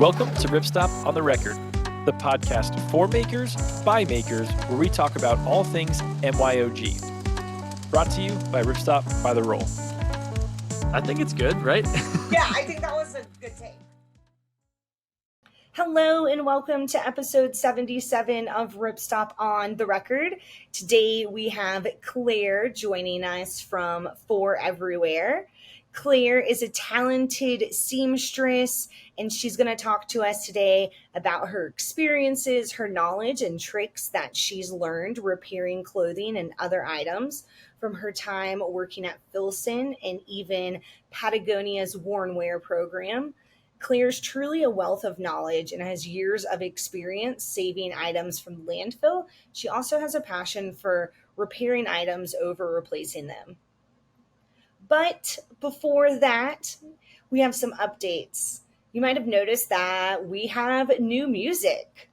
Welcome to Ripstop on the Record, the podcast for makers, by makers, where we talk about all things MYOG. Brought to you by Ripstop by the Roll. I think it's good, right? Yeah, I think that was a good take. Hello and welcome to episode 77 of Ripstop on the Record. Today we have Claire joining us from For Everywhere. Claire is a talented seamstress, and she's going to talk to us today about her experiences, her knowledge, and tricks that she's learned repairing clothing and other items from her time working at Filson and even Patagonia's worn wear program. Claire's truly a wealth of knowledge and has years of experience saving items from landfill. She also has a passion for repairing items over replacing them. But before that, we have some updates. You might have noticed that we have new music.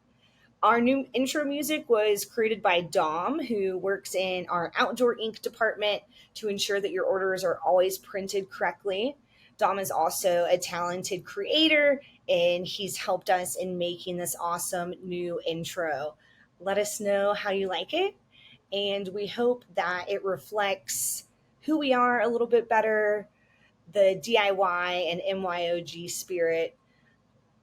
Our new intro music was created by Dom, who works in our outdoor ink department to ensure that your orders are always printed correctly. Dom is also a talented creator, and he's helped us in making this awesome new intro. Let us know how you like it, and we hope that it reflects who we are a little bit better, the DIY and MYOG spirit.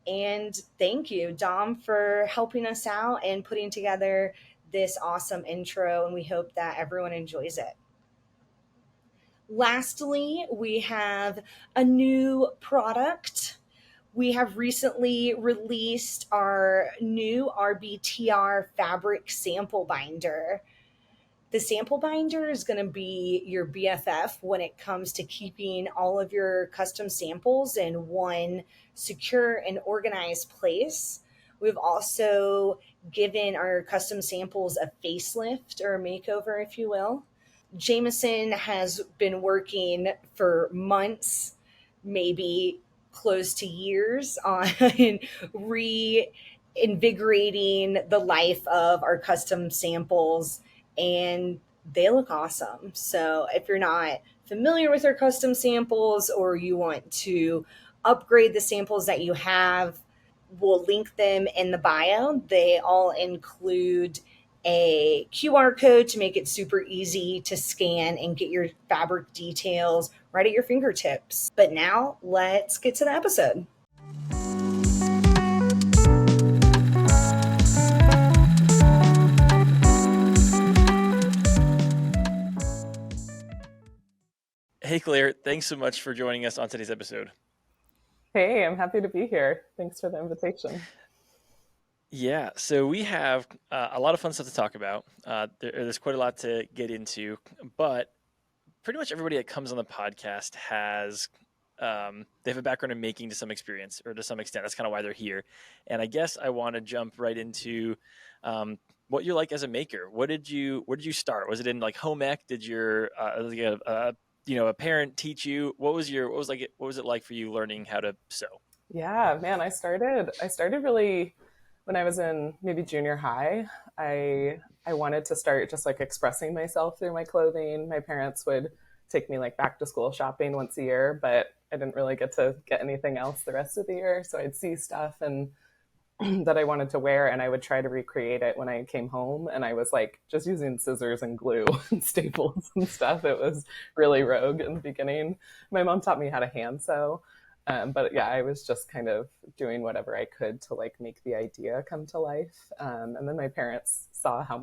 And thank you, Dom, for helping us out and putting together this awesome intro, and we hope that everyone enjoys it. Lastly, we have a new product. We have recently released our new RBTR fabric sample binder. The sample binder is going to be your BFF when it comes to keeping all of your custom samples in one secure and organized place. We've also given our custom samples a facelift or a makeover, if you will. Jameson has been working for months, maybe close to years, on reinvigorating the life of our custom samples, and they look awesome. So if you're not familiar with our custom samples or you want to upgrade the samples that you have, we'll link them in the bio. They all include a QR code to make it super easy to scan and get your fabric details right at your fingertips. But now let's get to the episode. Hey, Claire, thanks so much for joining us on today's episode. Hey, I'm happy to be here. Thanks for the invitation. Yeah, so we have a lot of fun stuff to talk about. There's quite a lot to get into, but pretty much everybody that comes on the podcast has they have a background in making to some experience or to some extent. That's kind of why they're here. And I guess I want to jump right into what you're like as a maker. Where did you start? Was it in like home ec? Did your a parent teach you? What was it like for you learning how to sew? Yeah, man, I started really when I was in maybe junior high. I wanted to start just like expressing myself through my clothing. My parents would take me like back to school shopping once a year, but I didn't really get anything else the rest of the year. So I'd see stuff and that I wanted to wear, and I would try to recreate it when I came home. And I was like just using scissors and glue and staples and stuff. It was really rogue in the beginning. My mom taught me how to hand sew. But yeah, I was just kind of doing whatever I could to like make the idea come to life. And then my parents saw how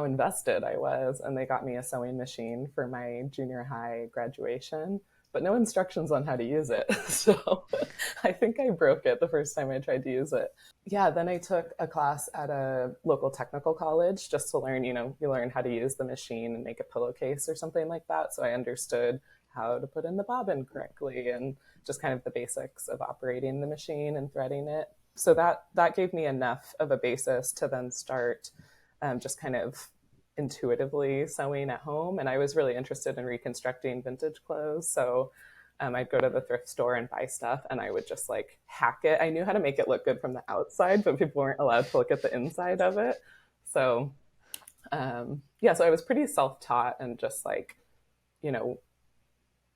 invested I was, and they got me a sewing machine for my junior high graduation, but no instructions on how to use it. So I think I broke it the first time I tried to use it. Yeah, then I took a class at a local technical college just to learn, you learn how to use the machine and make a pillowcase or something like that. So I understood how to put in the bobbin correctly and just kind of the basics of operating the machine and threading it. So that gave me enough of a basis to then start just kind of intuitively sewing at home. And I was really interested in reconstructing vintage clothes. So I'd go to the thrift store and buy stuff, and I would just like hack it. I knew how to make it look good from the outside, but people weren't allowed to look at the inside of it. So so I was pretty self-taught and just like,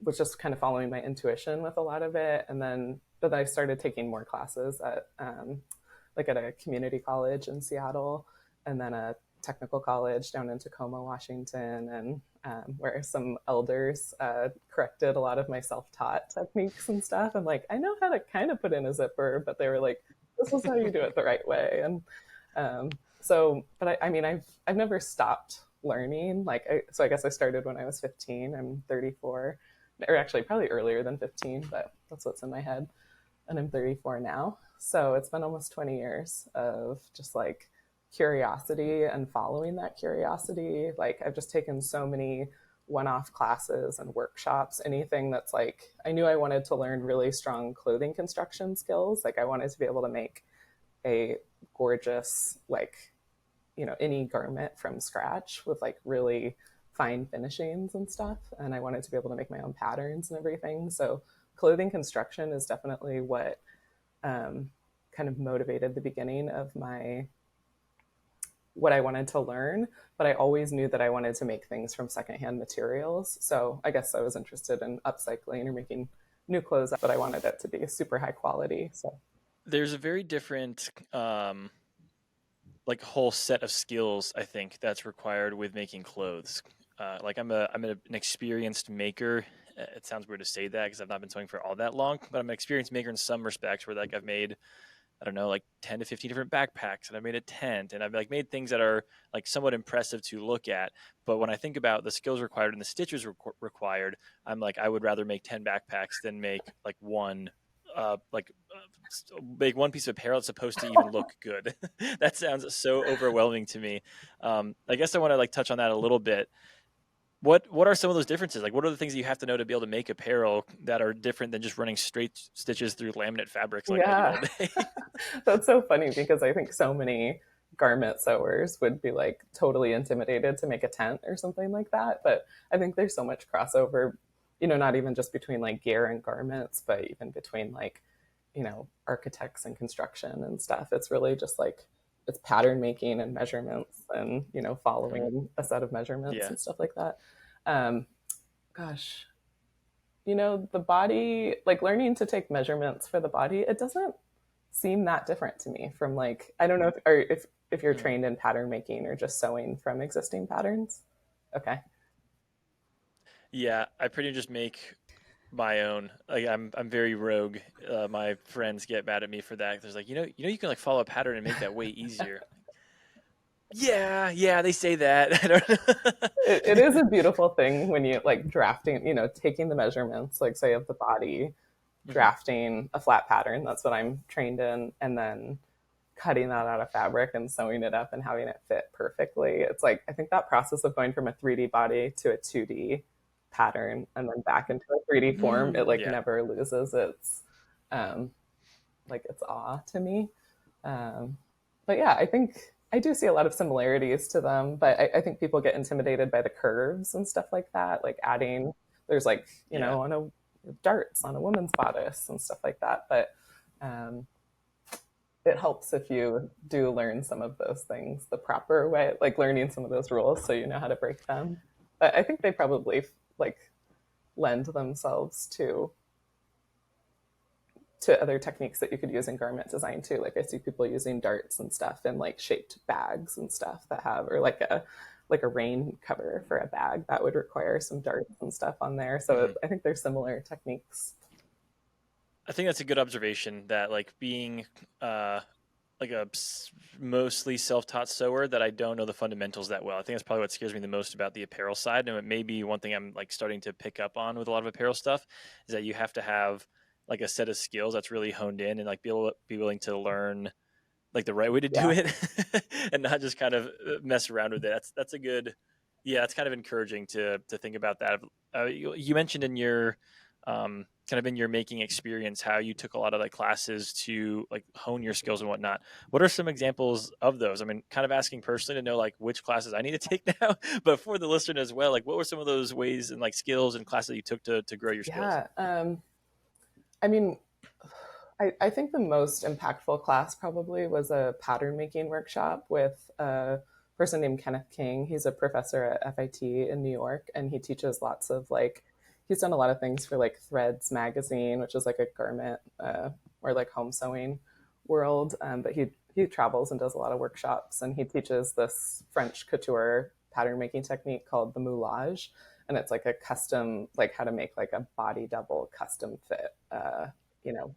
was just kind of following my intuition with a lot of it. And then but I started taking more classes at like at a community college in Seattle, and then a technical college down in Tacoma, Washington, and where some elders corrected a lot of my self-taught techniques and stuff. I'm like, I know how to kind of put in a zipper, but they were like, this is how you do it the right way. And but I mean, I've never stopped learning. So I guess I started when I was 15. I'm 34, or actually probably earlier than 15, but that's what's in my head. And I'm 34 now. So it's been almost 20 years of just like curiosity and following that curiosity. Like I've just taken so many one-off classes and workshops, anything that's like, I knew I wanted to learn really strong clothing construction skills. Like I wanted to be able to make a gorgeous, like, any garment from scratch with like really fine finishings and stuff. And I wanted to be able to make my own patterns and everything. So clothing construction is definitely what kind of motivated the beginning of what I wanted to learn, but I always knew that I wanted to make things from secondhand materials. So I guess I was interested in upcycling or making new clothes, but I wanted it to be super high quality. So There's a very different like whole set of skills I think that's required with making clothes. Like an experienced maker. It sounds weird to say that because I've not been sewing for all that long, but I'm an experienced maker in some respects where like I've made, I don't know, like 10 to 15 different backpacks, and I've made a tent, and I've like made things that are like somewhat impressive to look at. But when I think about the skills required and the stitches required, I'm like, I would rather make 10 backpacks than make like make one piece of apparel that's supposed to even look good. That sounds so overwhelming to me. I guess I want to like touch on that a little bit. What are some of those differences? Like, what are the things that you have to know to be able to make apparel that are different than just running straight stitches through laminate fabrics like I do all day? That's so funny because I think so many garment sewers would be like totally intimidated to make a tent or something like that. But I think there's so much crossover, not even just between like gear and garments, but even between like, architects and construction and stuff. It's really just like, it's pattern making and measurements and, following a set of measurements and stuff like that. Gosh, the body, like learning to take measurements for the body, it doesn't seem that different to me from like, I don't know if you're trained in pattern making or just sewing from existing patterns. Okay. Yeah, I pretty much just make my own. Like I'm very rogue. My friends get mad at me for that. There's like, you can like follow a pattern and make that way easier. Yeah, they say that. I don't know. It is a beautiful thing when you like drafting, taking the measurements, like say of the body, drafting a flat pattern. That's what I'm trained in. And then cutting that out of fabric and sewing it up and having it fit perfectly. It's like, I think that process of going from a 3D body to a 2D pattern and then back into a 3D form, it like never loses its like its awe to me. But yeah, I think I do see a lot of similarities to them, but I think people get intimidated by the curves and stuff like that. Like there's like, on a darts on a woman's bodice and stuff like that. But it helps if you do learn some of those things the proper way, like learning some of those rules so you know how to break them. But I think they probably like lend themselves to other techniques that you could use in garment design too. Like I see people using darts and stuff in like shaped bags and stuff that have, or like a rain cover for a bag that would require some darts and stuff on there. So I think there's similar techniques. I think that's a good observation that like being like a mostly self-taught sewer that I don't know the fundamentals that well. I think that's probably what scares me the most about the apparel side. And it may be one thing I'm like starting to pick up on with a lot of apparel stuff is that you have to have like a set of skills that's really honed in and like be willing to learn like the right way to do it and not just kind of mess around with it. That's a good, it's kind of encouraging to think about that. You mentioned in your kind of in your making experience how you took a lot of like classes to like hone your skills and whatnot. What are some examples of those? I mean, kind of asking personally to know like which classes I need to take now, but for the listener as well, like what were some of those ways and like skills and classes that you took to grow your skills? I mean, I think the most impactful class probably was a pattern making workshop with a person named Kenneth King. He's a professor at FIT in New York, and he teaches lots of like, he's done a lot of things for like Threads magazine, which is like a garment or like home sewing world. But he travels and does a lot of workshops, and he teaches this French couture pattern making technique called the moulage, and it's like a custom, like how to make like a body double custom fit, you know,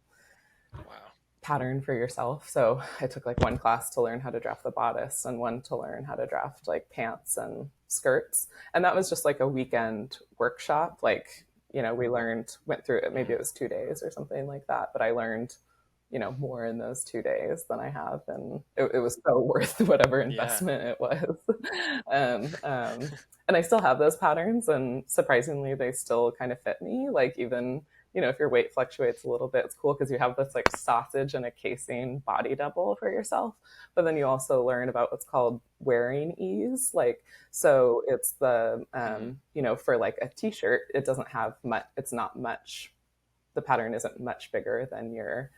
Wow. pattern for yourself. So I took like one class to learn how to draft the bodice and one to learn how to draft like pants and skirts. And that was just like a weekend workshop. Like, we went through it, maybe Mhm. it was 2 days or something like that. But I learned, more in those 2 days than I have. And it was so worth whatever Yeah. investment it was. um, um, and I still have those patterns, and surprisingly, they still kind of fit me. Like, even if your weight fluctuates a little bit, it's cool because you have this like sausage and a casing body double for yourself. But then you also learn about what's called wearing ease. Like, so it's the, Mhm. for like a t-shirt, it doesn't have much, it's not much, the pattern isn't much bigger than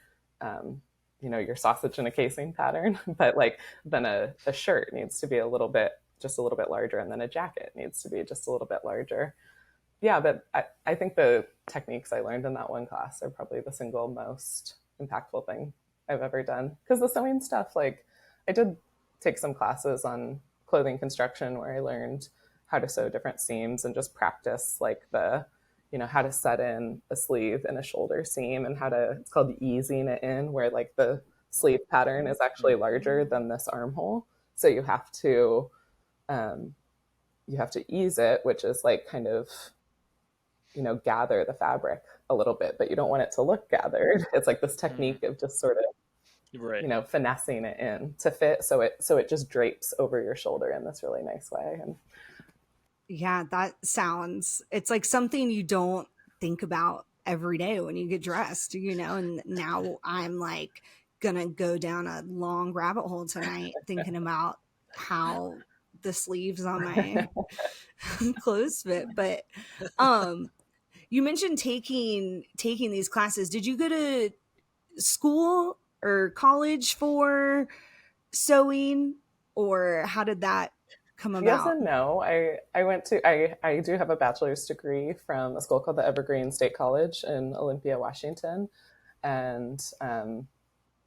um, your sausage and a casing pattern. But like, then a shirt needs to be just a little bit larger. And then a jacket needs to be just a little bit larger. Yeah, but I think the techniques I learned in that one class are probably the single most impactful thing I've ever done. Because the sewing stuff, like, I did take some classes on clothing construction where I learned how to sew different seams and just practice like how to set in a sleeve and a shoulder seam, and it's called easing it in, where like the sleeve pattern is actually Mhm. larger than this armhole. So um, you have to ease it, which is like kind of gather the fabric a little bit, but you don't want it to look gathered. It's like this Mhm. technique of just sort of Right. finessing it in to fit, so it just drapes over your shoulder in this really nice way. And Yeah, that sounds, it's like something you don't think about every day when you get dressed, and now I'm like gonna go down a long rabbit hole tonight thinking about how the sleeves on my clothes fit. But um you mentioned taking these classes. Did you go to school or college for sewing, or how did that come yes about? and no. I do have a bachelor's degree from a school called the Evergreen State College in Olympia, Washington. And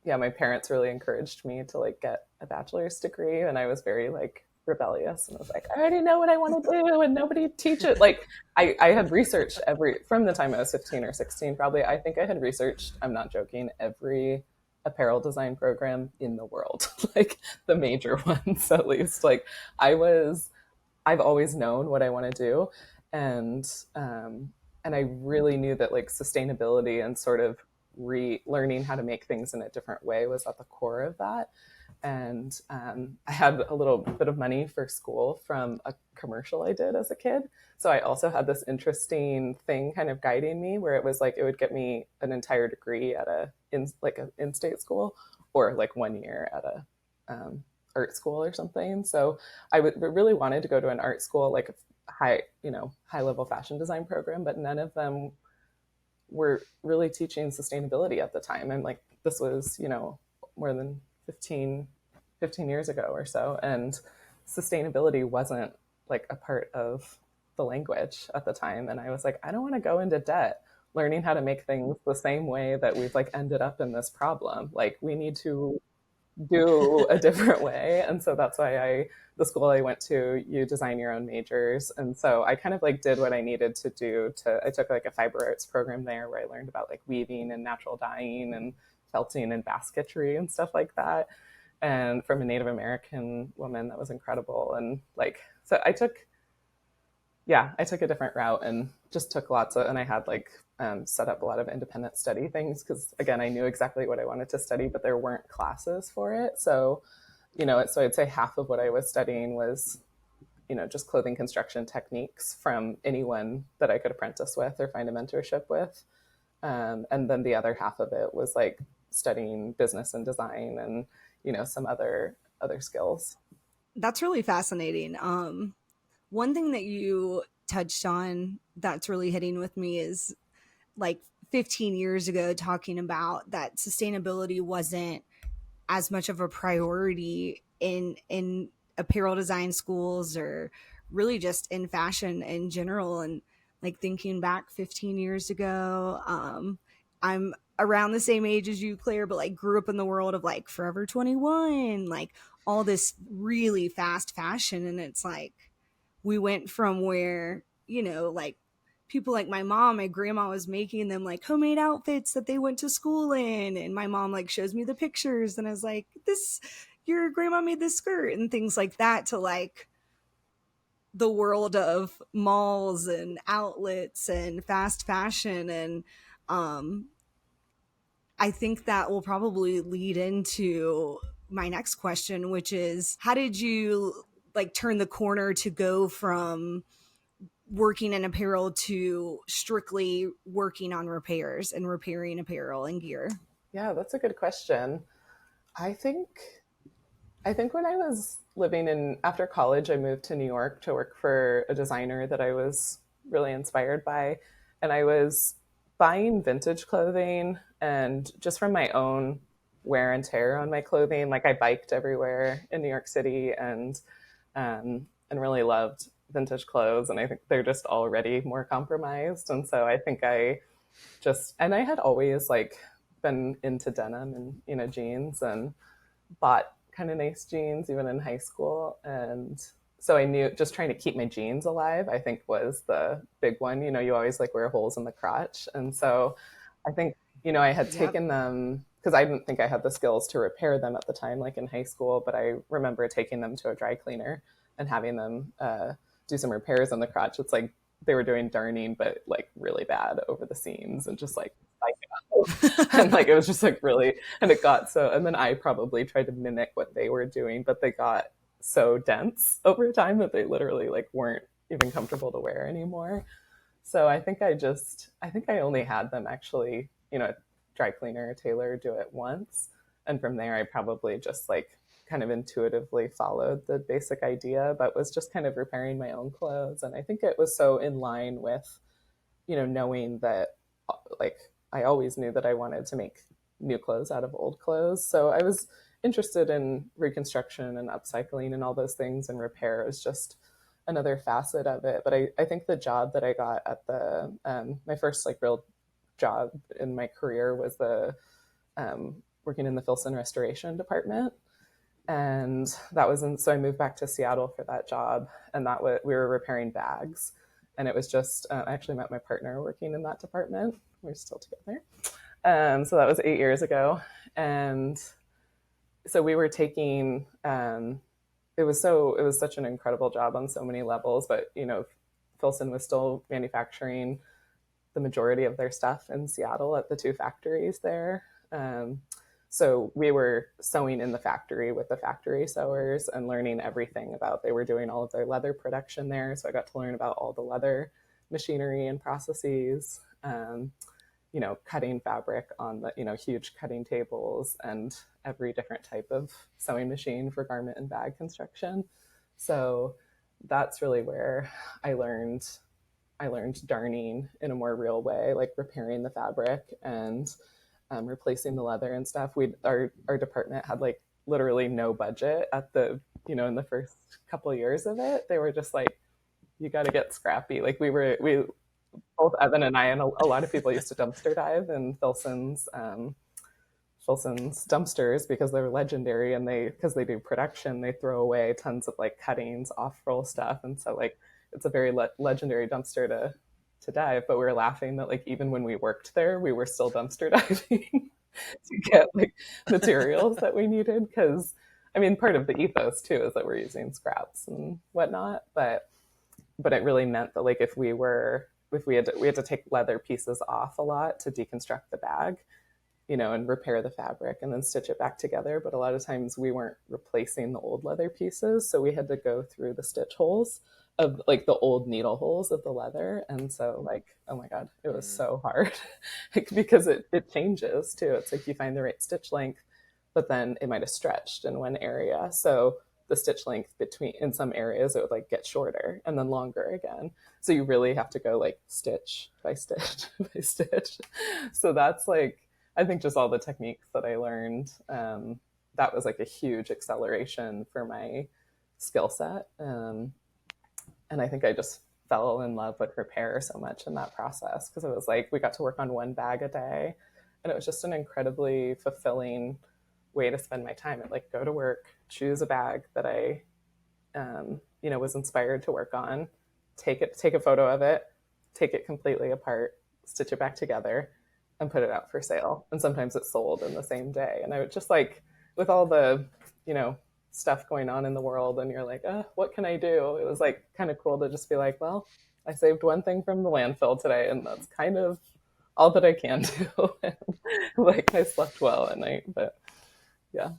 yeah, my parents really encouraged me to like get a bachelor's degree, and I was very like rebellious, and I was like, I already know what I want to do, and nobody teach it. Like, I had researched from the time I was 15 or 16, probably. I think I had researched, I'm not joking, every apparel design program in the world, like the major ones at least. Like, I was I've always known what I want to do, and and I really knew that like sustainability and sort of learning how to make things in a different way was at the core of that. And I had a little bit of money for school from a commercial I did as a kid. So I also had this interesting thing kind of guiding me, where it was like it would get me an entire degree at an in-state school, or like 1 year at a art school or something. So really wanted to go to an art school, like a high level fashion design program, but none of them were really teaching sustainability at the time. And like, this was, more than 15 years ago or so. And sustainability wasn't like a part of the language at the time. And I was like, I don't want to go into debt learning how to make things the same way that we've like ended up in this problem. Like, we need to do a different way. And so that's why the school I went to, you design your own majors. And so I kind of like did what I needed to do I took like a fiber arts program there, where I learned about like weaving and natural dyeing and felting and basketry and stuff like that. And from a Native American woman that was incredible. And like, so I took a different route, and just took and I had like set up a lot of independent study things, because again, I knew exactly what I wanted to study, but there weren't classes for it. So, so I'd say half of what I was studying was, just clothing construction techniques from anyone that I could apprentice with or find a mentorship with. And then the other half of it was like studying business and design, and, some other skills. That's really fascinating. One thing that you touched on that's really hitting with me is like 15 years ago, talking about that sustainability wasn't as much of a priority in apparel design schools, or really just in fashion in general. And like thinking back 15 years ago. I'm around the same age as you, Claire, but like grew up in the world of like Forever 21, like all this really fast fashion. And it's like we went from where, like people like my grandma was making them like homemade outfits that they went to school in. And my mom like shows me the pictures and I was like, this, your grandma made this skirt and things like that, to like the world of malls and outlets and fast fashion. And um I think that will probably lead into my next question, which is how did you like turn the corner to go from working in apparel to strictly working on repairs and repairing apparel and gear? Yeah, that's a good question. I think I think when I was living in after college, I moved to New York to work for a designer that I was really inspired by, and I was buying vintage clothing and just from my own wear and tear on my clothing. Like I biked everywhere in New York City and really loved vintage clothes, and I think they're just already more compromised, and so I think I had always like been into denim and jeans and bought kind of nice jeans even in high school. And so I knew just trying to keep my jeans alive, I think was the big one. You always like wear holes in the crotch. And so I think, I had Yep. taken them because I didn't think I had the skills to repair them at the time, like in high school. But I remember taking them to a dry cleaner and having them do some repairs on the crotch. It's like they were doing darning, but like really bad over the seams and just like and like it was just like really, and it got so, and then I probably tried to mimic what they were doing, but they got so dense over time that they literally like weren't even comfortable to wear anymore. So I think I only had them actually, a dry cleaner, tailor do it once. And from there, I probably just like kind of intuitively followed the basic idea, but was just kind of repairing my own clothes. And I think it was so in line with, knowing that like I always knew that I wanted to make new clothes out of old clothes. So I was interested in reconstruction and upcycling and all those things, and repair is just another facet of it. But I think the job that I got at the my first like real job in my career was the working in the Filson restoration department. And that was so I moved back to Seattle for that job, and we were repairing bags. And it was just I actually met my partner working in that department. We're still together. So that was 8 years ago. And so we were taking it was such an incredible job on so many levels. But Filson was still manufacturing the majority of their stuff in Seattle at the two factories there. So we were sewing in the factory with the factory sewers and learning everything about, they were doing all of their leather production there. So I got to learn about all the leather machinery and processes, cutting fabric on the, huge cutting tables and every different type of sewing machine for garment and bag construction. So that's really where I learned darning in a more real way, like repairing the fabric and replacing the leather and stuff. Our department had like literally no budget at the in the first couple of years of it. They were just like, you got to get scrappy. Like we both Evan and I and a lot of people used to dumpster dive in Filson's dumpsters because they're legendary, and because they do production, they throw away tons of like cuttings, off roll stuff, and so like it's a very legendary dumpster to dive. But we were laughing that like even when we worked there, we were still dumpster diving to get like materials that we needed, because I mean part of the ethos too is that we're using scraps and whatnot, but it really meant that like if we had to take leather pieces off a lot to deconstruct the bag, and repair the fabric and then stitch it back together. But a lot of times we weren't replacing the old leather pieces, so we had to go through the stitch holes of like the old needle holes of the leather. And so like, oh my God, it was so hard because it changes too. It's like you find the right stitch length, but then it might have stretched in one area. So the stitch length in some areas, it would like get shorter and then longer again. So you really have to go like stitch by stitch by stitch. So that's like, I think just all the techniques that I learned, that was like a huge acceleration for my skill set. And I think I just fell in love with repair so much in that process, because it was like we got to work on one bag a day, and it was just an incredibly fulfilling way to spend my time. I'd like go to work, choose a bag that I was inspired to work on, take a photo of it, take it completely apart, stitch it back together, and put it out for sale. And sometimes it's sold in the same day. And I would just like, with all the, stuff going on in the world, and you're like, what can I do? It was like kind of cool to just be like, well, I saved one thing from the landfill today, and that's kind of all that I can do. Like, I slept well at night, but yeah.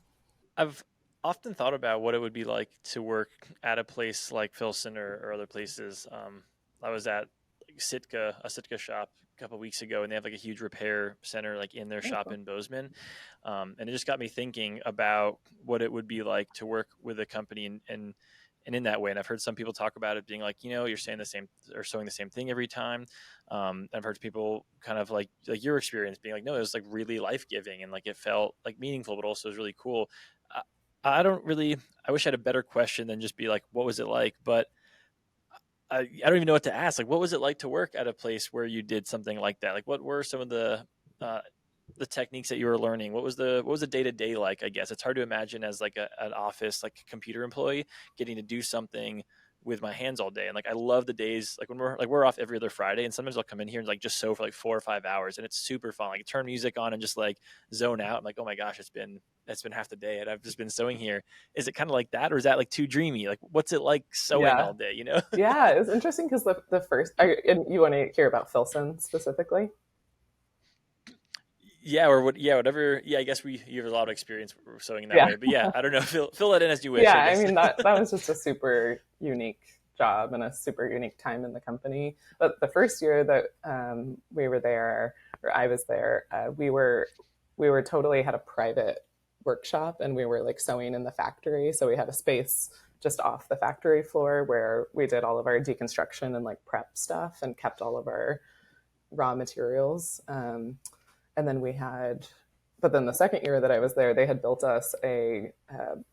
I've often thought about what it would be like to work at a place like Filson or other places. I was at a Sitka shop a couple of weeks ago, and they have like a huge repair center like in their shop in Bozeman. And it just got me thinking about what it would be like to work with a company and in that way. And I've heard some people talk about it being like, you're saying the same or sewing the same thing every time. I've heard people kind of like your experience being like, no, it was like really life giving and like it felt like meaningful, but also it was really cool. I wish I had a better question than just be like, what was it like? But I don't even know what to ask. Like, what was it like to work at a place where you did something like that? Like, what were some of the techniques that you were learning? What was the day to day like? I guess it's hard to imagine as like an office like computer employee getting to do something with my hands all day. And like I love the days like when we're off every other Friday, and sometimes I'll come in here and like just sew for like 4 or 5 hours, and it's super fun. Like turn music on and just like zone out. I'm like, oh my gosh, it's been half the day and I've just been sewing here. Is it kind of like that, or is that like too dreamy? Like what's it like sewing Yeah. all day? You know? Yeah, it was interesting because the first, and you want to hear about Filson specifically? Yeah, or what? Yeah, whatever. Yeah, I guess you have a lot of experience sewing in that Yeah. way. But yeah, I don't know. Fill that in as you wish, Yeah, I I guess. mean, that was just a super unique job and a super unique time in the company. But the first year that we were there, or I was there, we were totally had a private workshop, and we were like sewing in the factory. So we had a space just off the factory floor where we did all of our deconstruction and like prep stuff and kept all of our raw materials. And then but then the second year that I was there, they had built us they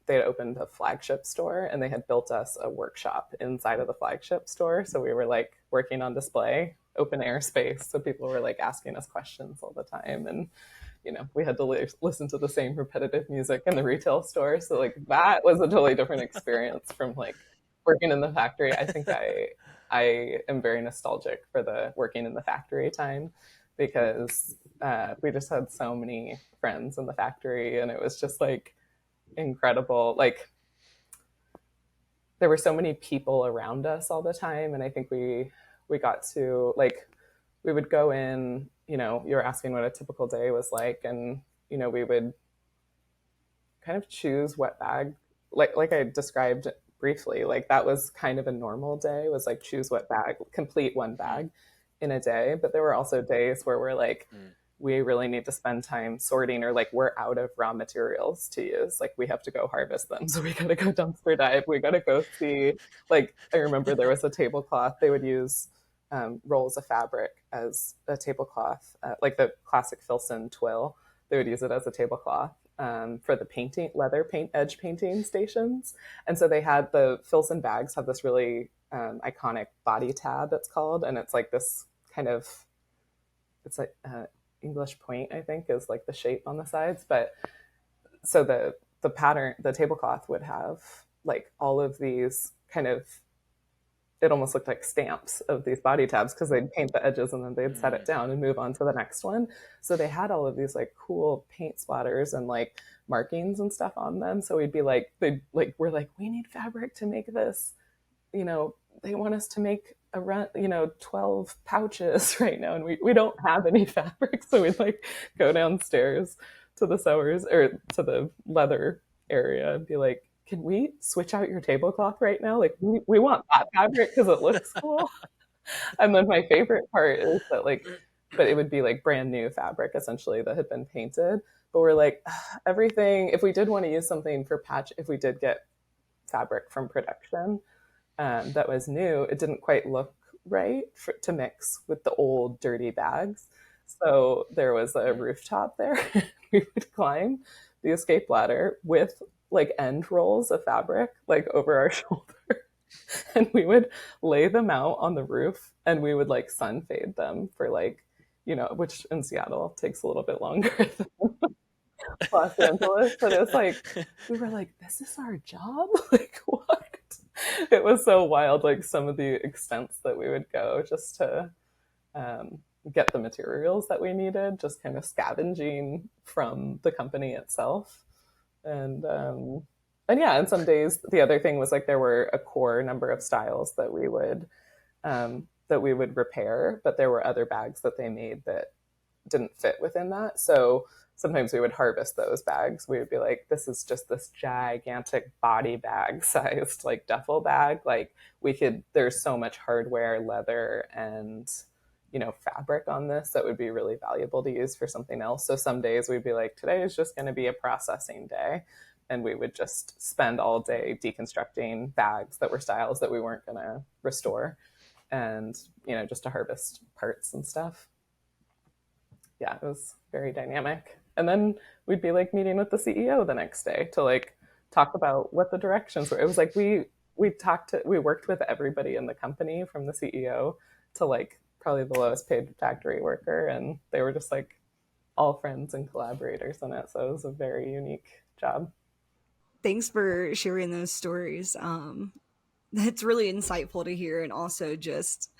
had opened a flagship store, and they had built us a workshop inside of the flagship store. So we were like working on display, open air space. So people were like asking us questions all the time. And, we had to listen to the same repetitive music in the retail store. So like that was a totally different experience from like working in the factory. I think I am very nostalgic for the working in the factory time, because we just had so many friends in the factory, and it was just like incredible. Like there were so many people around us all the time, and I think we got to like we would go in. You're asking what a typical day was like, and we would kind of choose what bag, like I described briefly, like that was kind of a normal day, was like choose what bag, complete one bag in a day. But there were also days where we're like, we really need to spend time sorting, or like we're out of raw materials to use. Like we have to go harvest them. So we got to go dumpster dive. We got to go see, like, I remember there was a tablecloth. They would use rolls of fabric as a tablecloth, like the classic Filson twill. They would use it as a tablecloth for the leather paint edge painting stations. And so they had the Filson bags have this really iconic body tab, it's called. And it's like this kind of, it's like English point, I think, is like the shape on the sides. But so the pattern, the tablecloth would have like all of these kind of, it almost looked like stamps of these body tabs, because they'd paint the edges and then they'd set it down and move on to the next one. So they had all of these like cool paint splatters and like markings and stuff on them. So we'd be like, we're like, we need fabric to make this, they want us to make a run, 12 pouches right now. And we don't have any fabric. So we'd like go downstairs to the sewers, or to the leather area, and be like, can we switch out your tablecloth right now? Like we want that fabric because it looks cool. And then my favorite part is that but it would be like brand new fabric essentially that had been painted. But we're like, everything, if we did want to use something for patch, if we did get fabric from production that was new, it didn't quite look right to mix with the old dirty bags. So there was a rooftop there. We would climb the escape ladder with like end rolls of fabric like over our shoulder, And we would lay them out on the roof and we would like sun fade them for like, which in Seattle takes a little bit longer than Los Angeles. But it's like, we were like, this is our job? Like, what? It was so wild, like some of the extents that we would go just to um, get the materials that we needed, just kind of scavenging from the company itself. And yeah, and some days the other thing was like there were a core number of styles that we would repair, but there were other bags that they made that didn't fit within that. So sometimes we would harvest those bags. We would be like, this is just this gigantic body bag sized like duffel bag. Like there's so much hardware, leather, and fabric on this that would be really valuable to use for something else. So some days we'd be like, today is just going to be a processing day. And we would just spend all day deconstructing bags that were styles that we weren't going to restore, and, just to harvest parts and stuff. Yeah, it was very dynamic. And then we'd be like meeting with the CEO the next day to like talk about what the directions were. It was like we worked with everybody in the company, from the CEO to like probably the lowest paid factory worker, and they were just like all friends and collaborators in it. So it was a very unique job. Thanks for sharing those stories. That's really insightful to hear, and also just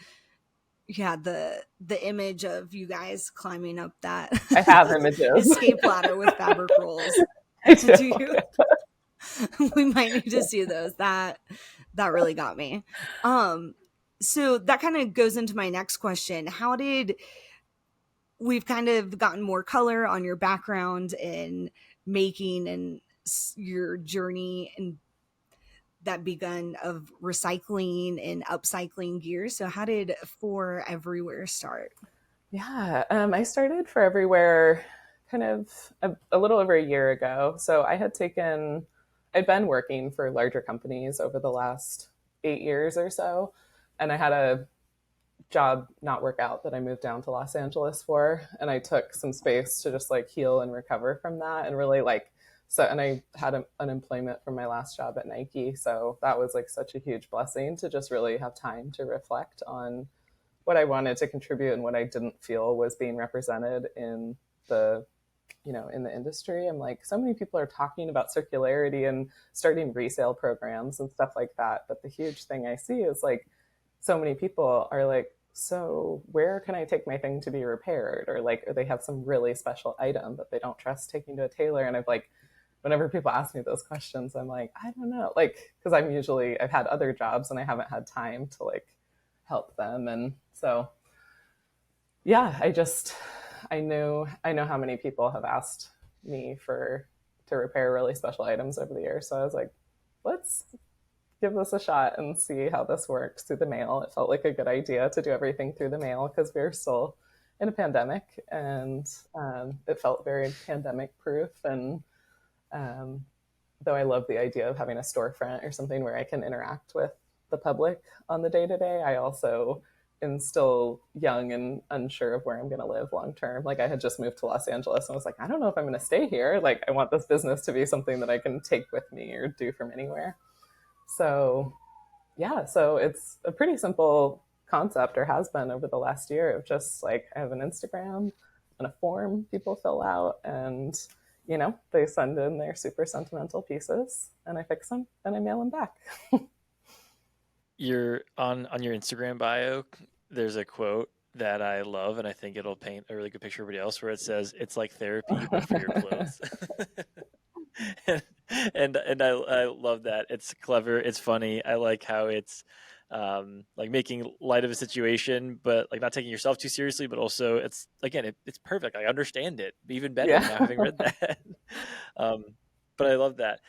the image of you guys climbing up that I have images. escape ladder with fabric rolls. Do you? We might need to see those. That really got me. So that kind of goes into my next question. How did we've kind of gotten more color on your background in making and your journey and that begun of recycling and upcycling gear. So how did For Everywhere start? Yeah, I started For Everywhere kind of a little over a year ago. So I'd been working for larger companies over the last 8 years or so. And I had a job not work out that I moved down to Los Angeles for. And I took some space to just like heal and recover from that, and really like, and I had unemployment from my last job at Nike. So that was like such a huge blessing to just really have time to reflect on what I wanted to contribute and what I didn't feel was being represented in the in the industry. I'm like, so many people are talking about circularity and starting resale programs and stuff like that. But the huge thing I see is like, so many people are like, so where can I take my thing to be repaired? Or like, or they have some really special item that they don't trust taking to a tailor. And I've like, whenever people ask me those questions, I'm like, I don't know. Like, because I've had other jobs and I haven't had time to like help them. And so, yeah, I know how many people have asked me to repair really special items over the years. So I was like, let's give this a shot and see how this works through the mail. It felt like a good idea to do everything through the mail because we were still in a pandemic, and it felt very pandemic proof. And though I love the idea of having a storefront or something where I can interact with the public on the day to day, I also am still young and unsure of where I'm going to live long term. Like I had just moved to Los Angeles and I was like, I don't know if I'm going to stay here. Like I want this business to be something that I can take with me or do from anywhere. So yeah, so it's a pretty simple concept, or has been over the last year, of just like, I have an Instagram and a form people fill out, and they send in their super sentimental pieces and I fix them and I mail them back. You're on your Instagram bio, there's a quote that I love, and I think it'll paint a really good picture of everybody else, where it says, "It's like therapy, but for your clothes." and I love that. It's clever. It's funny. I like how it's like making light of a situation, but like not taking yourself too seriously. But also, it's again, it's perfect. I understand it even better Yeah. now having read that. But I love that.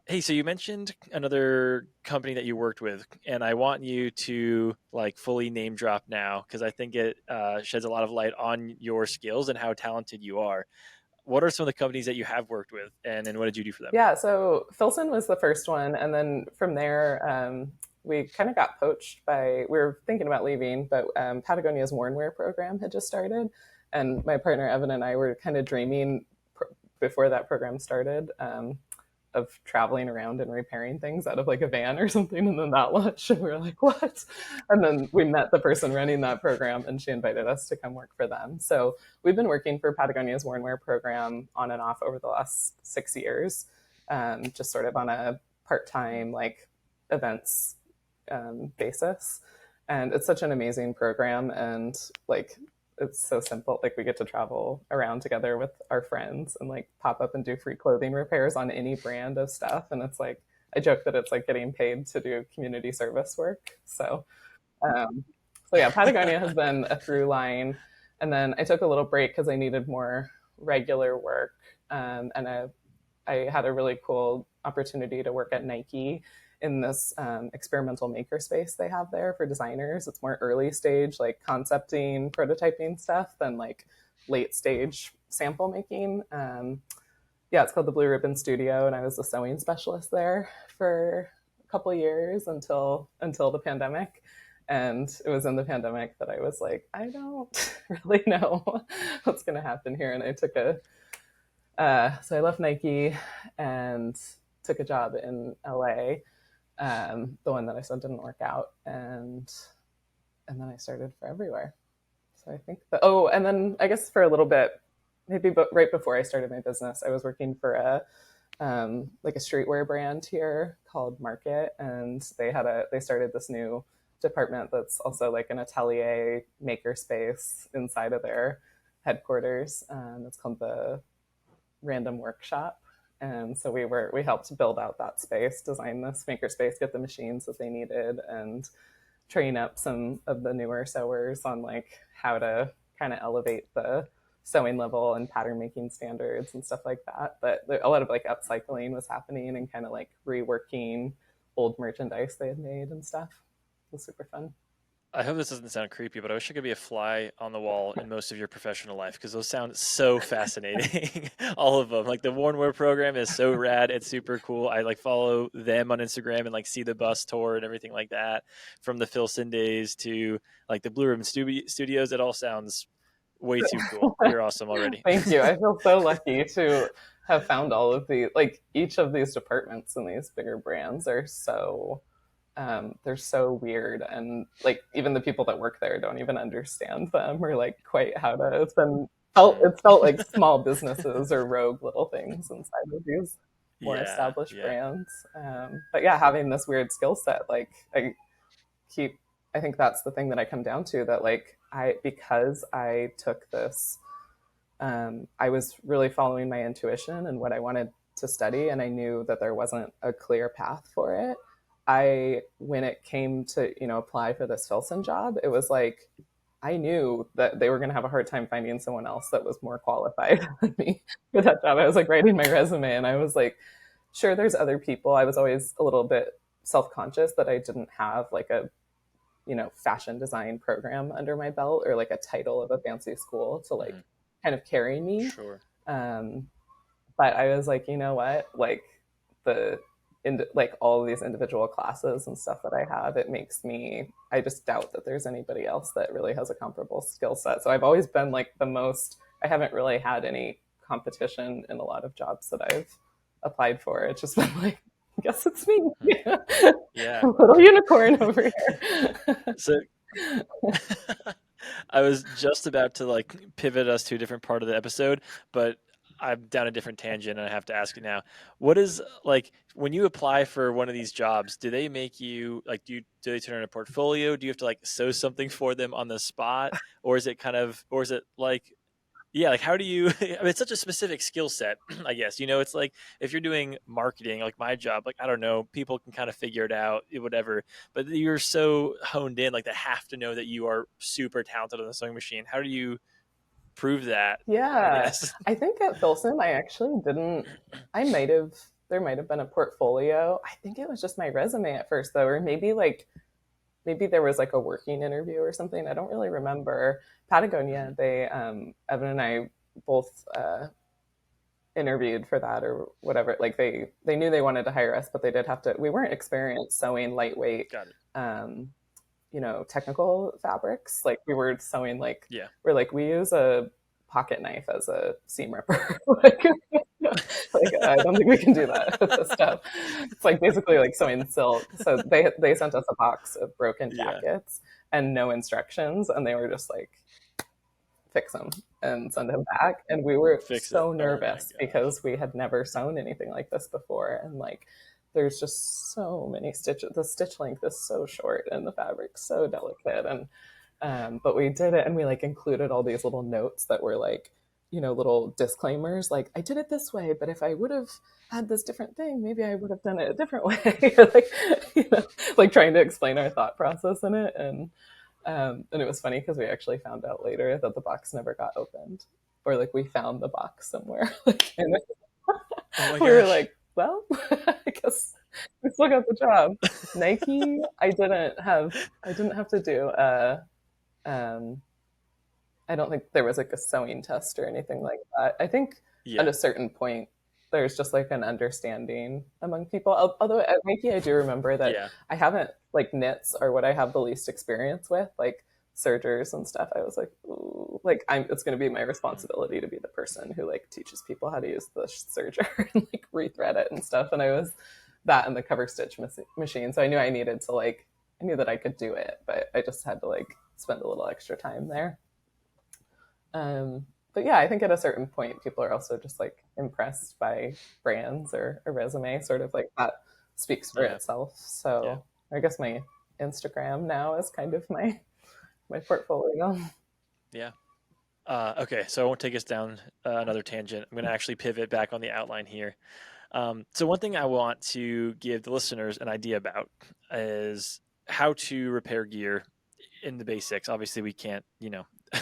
Hey, so you mentioned another company that you worked with, and I want you to like fully name drop now, because I think it sheds a lot of light on your skills and how talented you are. What are some of the companies that you have worked with, and what did you do for them? Yeah, so Filson was the first one, and then from there, we kind of got poached by. We were thinking about leaving, but Patagonia's Wornwear program had just started, and my partner Evan and I were kind of dreaming before that program started of traveling around and repairing things out of like a van or something. And then that launched, and we were like, what? And then we met the person running that program, and she invited us to come work for them. So we've been working for Patagonia's Worn Wear program on and off over the last 6 years, just sort of on a part-time like events basis. And it's such an amazing program, and like it's so simple. Like we get to travel around together with our friends and like pop up and do free clothing repairs on any brand of stuff. And it's like, I joke that it's like getting paid to do community service work. Um, so yeah, Patagonia has been a through line. And then I took a little break because I needed more regular work. I had a really cool opportunity to work at Nike in this experimental makerspace they have there for designers. It's more early stage, like concepting, prototyping stuff than like late stage sample making. Yeah, it's called the Blue Ribbon Studio, and I was a sewing specialist there for a couple of years until the pandemic. And it was in the pandemic that I was like, I don't really know what's going to happen here. And I took so I left Nike and took a job in LA, the one that I said didn't work out, and then I started for Everywhere. So I think and then I guess for a little bit, maybe right before I started my business, I was working for a like a streetwear brand here called Market, and they started this new department that's also like an atelier maker space inside of their headquarters. It's called the Random Workshop. And so we helped build out that space, design this maker space, get the machines that they needed, and train up some of the newer sewers on like how to kind of elevate the sewing level and pattern making standards and stuff like that. But a lot of like upcycling was happening and kind of like reworking old merchandise they had made and stuff. It was super fun. I hope this doesn't sound creepy, but I wish I could be a fly on the wall in most of your professional life, because those sound so fascinating. All of them. Like the Worn Wear program is so rad. It's super cool. I like follow them on Instagram and like see the bus tour and everything like that. From the Filson days to like the Blue Ribbon Studios, it all sounds way too cool. You're awesome already. Thank you. I feel so lucky to have found all of the, like each of these departments in these bigger brands are so they're so weird, and like even the people that work there don't even understand them or like quite how to. It's felt like small businesses or rogue little things inside of these more established brands. But yeah, having this weird skill set, like I think that's the thing that I come down to, that like because I took this, I was really following my intuition and what I wanted to study, and I knew that there wasn't a clear path for it. When it came to, apply for this Filson job, it was like, I knew that they were going to have a hard time finding someone else that was more qualified than me for that job. I was like writing my resume, and I was like, sure, there's other people. I was always a little bit self-conscious that I didn't have like a, fashion design program under my belt, or like a title of a fancy school to like kind of carry me. Sure. But I was like, you know what, like like all of these individual classes and stuff that I have, I just doubt that there's anybody else that really has a comparable skill set. So I've always been like I haven't really had any competition in a lot of jobs that I've applied for. It's just been like, I guess it's me. Yeah. A little unicorn over here. So I was just about to like pivot us to a different part of the episode, but I'm down a different tangent and I have to ask you now. What is like when you apply for one of these jobs, do they make you like do they turn in a portfolio? Do you have to like sew something for them on the spot? Or is it like how do you I mean, it's such a specific skill set, I guess. It's like if you're doing marketing, like my job, like I don't know, people can kind of figure it out, whatever. But you're so honed in, like they have to know that you are super talented on the sewing machine. How do you prove that? Yeah, I think at Filson I actually didn't. There might have been a portfolio. I think it was just my resume at first though, or maybe there was like a working interview or something. I don't really remember. Patagonia, they Evan and I both interviewed for that or whatever. Like they knew they wanted to hire us, but they did have to. We weren't experienced sewing lightweight. Got it. Technical fabrics. Like we were sewing we're like, we use a pocket knife as a seam ripper. Like, I don't think we can do that with this stuff. It's like basically like sewing silk. So they sent us a box of broken Yeah. jackets and no instructions, and they were just like, fix them and send them back. And we were Fix it. so Oh my nervous gosh. because we had never sewn anything like this before. And like, there's just so many stitches. The stitch length is so short and the fabric's so delicate. And but we did it, and we like included all these little notes that were like, little disclaimers, like, I did it this way, but if I would have had this different thing, maybe I would have done it a different way. Or like, like trying to explain our thought process in it. And it was funny because we actually found out later that the box never got opened, or like we found the box somewhere. Like, and Oh my we were gosh. like, well, I guess we still got the job. Nike, I didn't have to do um, I don't think there was like a sewing test or anything like that. I think at Yeah. a certain point, there's just like an understanding among people. Although at Nike, I do remember that Yeah. I haven't, like, knits are what I have the least experience with, like sergers and stuff. I was like, ooh, like it's going to be my Mm. responsibility to be the person who like teaches people how to use the serger and like rethread it and stuff. And I was that and the cover stitch machine. So I knew I knew that I could do it, but I just had to like spend a little extra time there. But yeah, I think at a certain point, people are also just like impressed by brands or a resume, sort of like that speaks for Yeah. itself. Yeah. So I guess my Instagram now is kind of my portfolio. Yeah. Okay, so I won't take us down another tangent. I'm going to actually pivot back on the outline here. So one thing I want to give the listeners an idea about is how to repair gear in the basics. Obviously, we can't,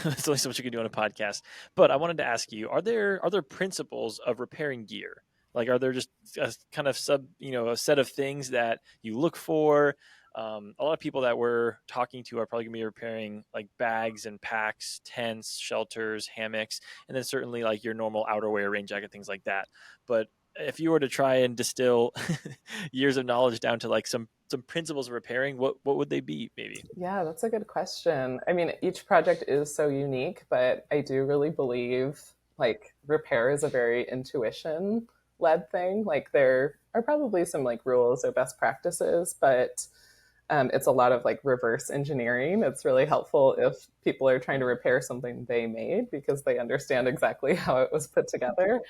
there's only so much you can do on a podcast. But I wanted to ask you: are there principles of repairing gear? Like, are there just a kind of a set of things that you look for? A lot of people that we're talking to are probably going to be repairing like bags and packs, tents, shelters, hammocks, and then certainly like your normal outerwear, rain jacket, things like that. But if you were to try and distill years of knowledge down to like some principles of repairing, what would they be? Maybe. Yeah, that's a good question. I mean, each project is so unique, but I do really believe like repair is a very intuition led thing. Like there are probably some like rules or best practices, but it's a lot of like reverse engineering. It's really helpful if people are trying to repair something they made because they understand exactly how it was put together.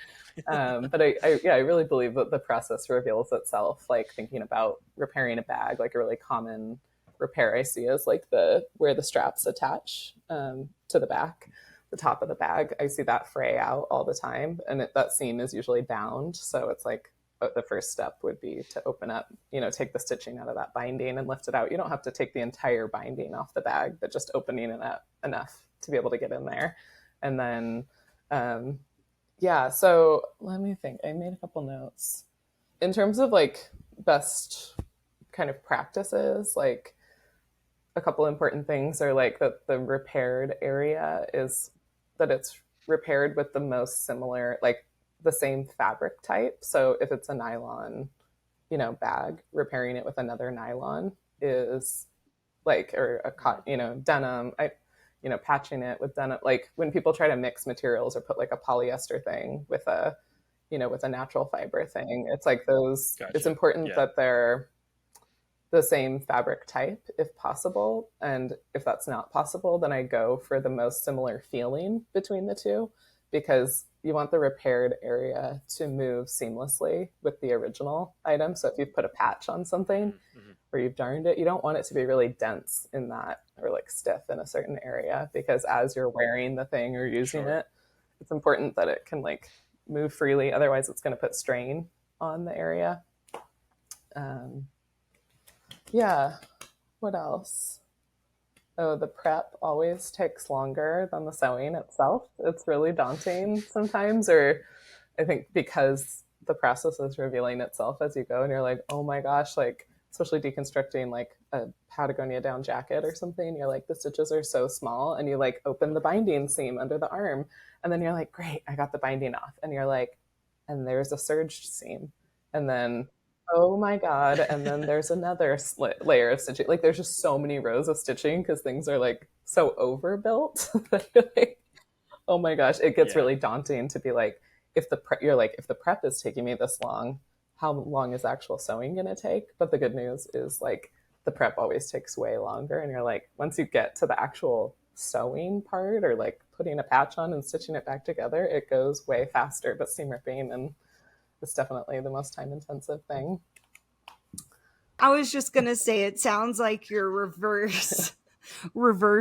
But I really believe that the process reveals itself. Like thinking about repairing a bag, like a really common repair I see is like the where the straps attach to the back, the top of the bag. I see that fray out all the time, and that seam is usually bound. So it's like the first step would be to open up, take the stitching out of that binding and lift it out. You don't have to take the entire binding off the bag, but just opening it up enough to be able to get in there. And then, yeah, so let me think. I made a couple notes. In terms of like best kind of practices, like a couple important things are like that the repaired area is that it's repaired with the most similar, like the same fabric type. So if it's a nylon, bag, repairing it with another nylon is like, or a cotton, denim, patching it with denim. Like when people try to mix materials or put like a polyester thing with with a natural fiber thing, it's like it's Gotcha. important Yeah. that they're the same fabric type if possible. And if that's not possible, then I go for the most similar feeling between the two because you want the repaired area to move seamlessly with the original item. So if you've put a patch on something Mm-hmm. or you've darned it, you don't want it to be really dense in that or like stiff in a certain area because as you're wearing the thing or using Sure. it, it's important that it can like move freely. Otherwise, it's going to put strain on the area. Um, yeah. What else? Oh, the prep always takes longer than the sewing itself. It's really daunting sometimes, or I think because the process is revealing itself as you go, and you're like, oh my gosh, like, especially deconstructing like a Patagonia down jacket or something, you're like, the stitches are so small, and you like open the binding seam under the arm, and then you're like, great, I got the binding off, and you're like, and there's a surged seam, and then oh my god, and then there's another layer of stitching. Like there's just so many rows of stitching because things are like so overbuilt that you're like, oh my gosh, it gets Yeah. really daunting to be like, if you're like, if the prep is taking me this long, how long is actual sewing going to take? But the good news is like the prep always takes way longer. And you're like, once you get to the actual sewing part or like putting a patch on and stitching it back together, it goes way faster. But seam ripping and it's definitely the most time intensive thing. I was just gonna say, it sounds like you're reverse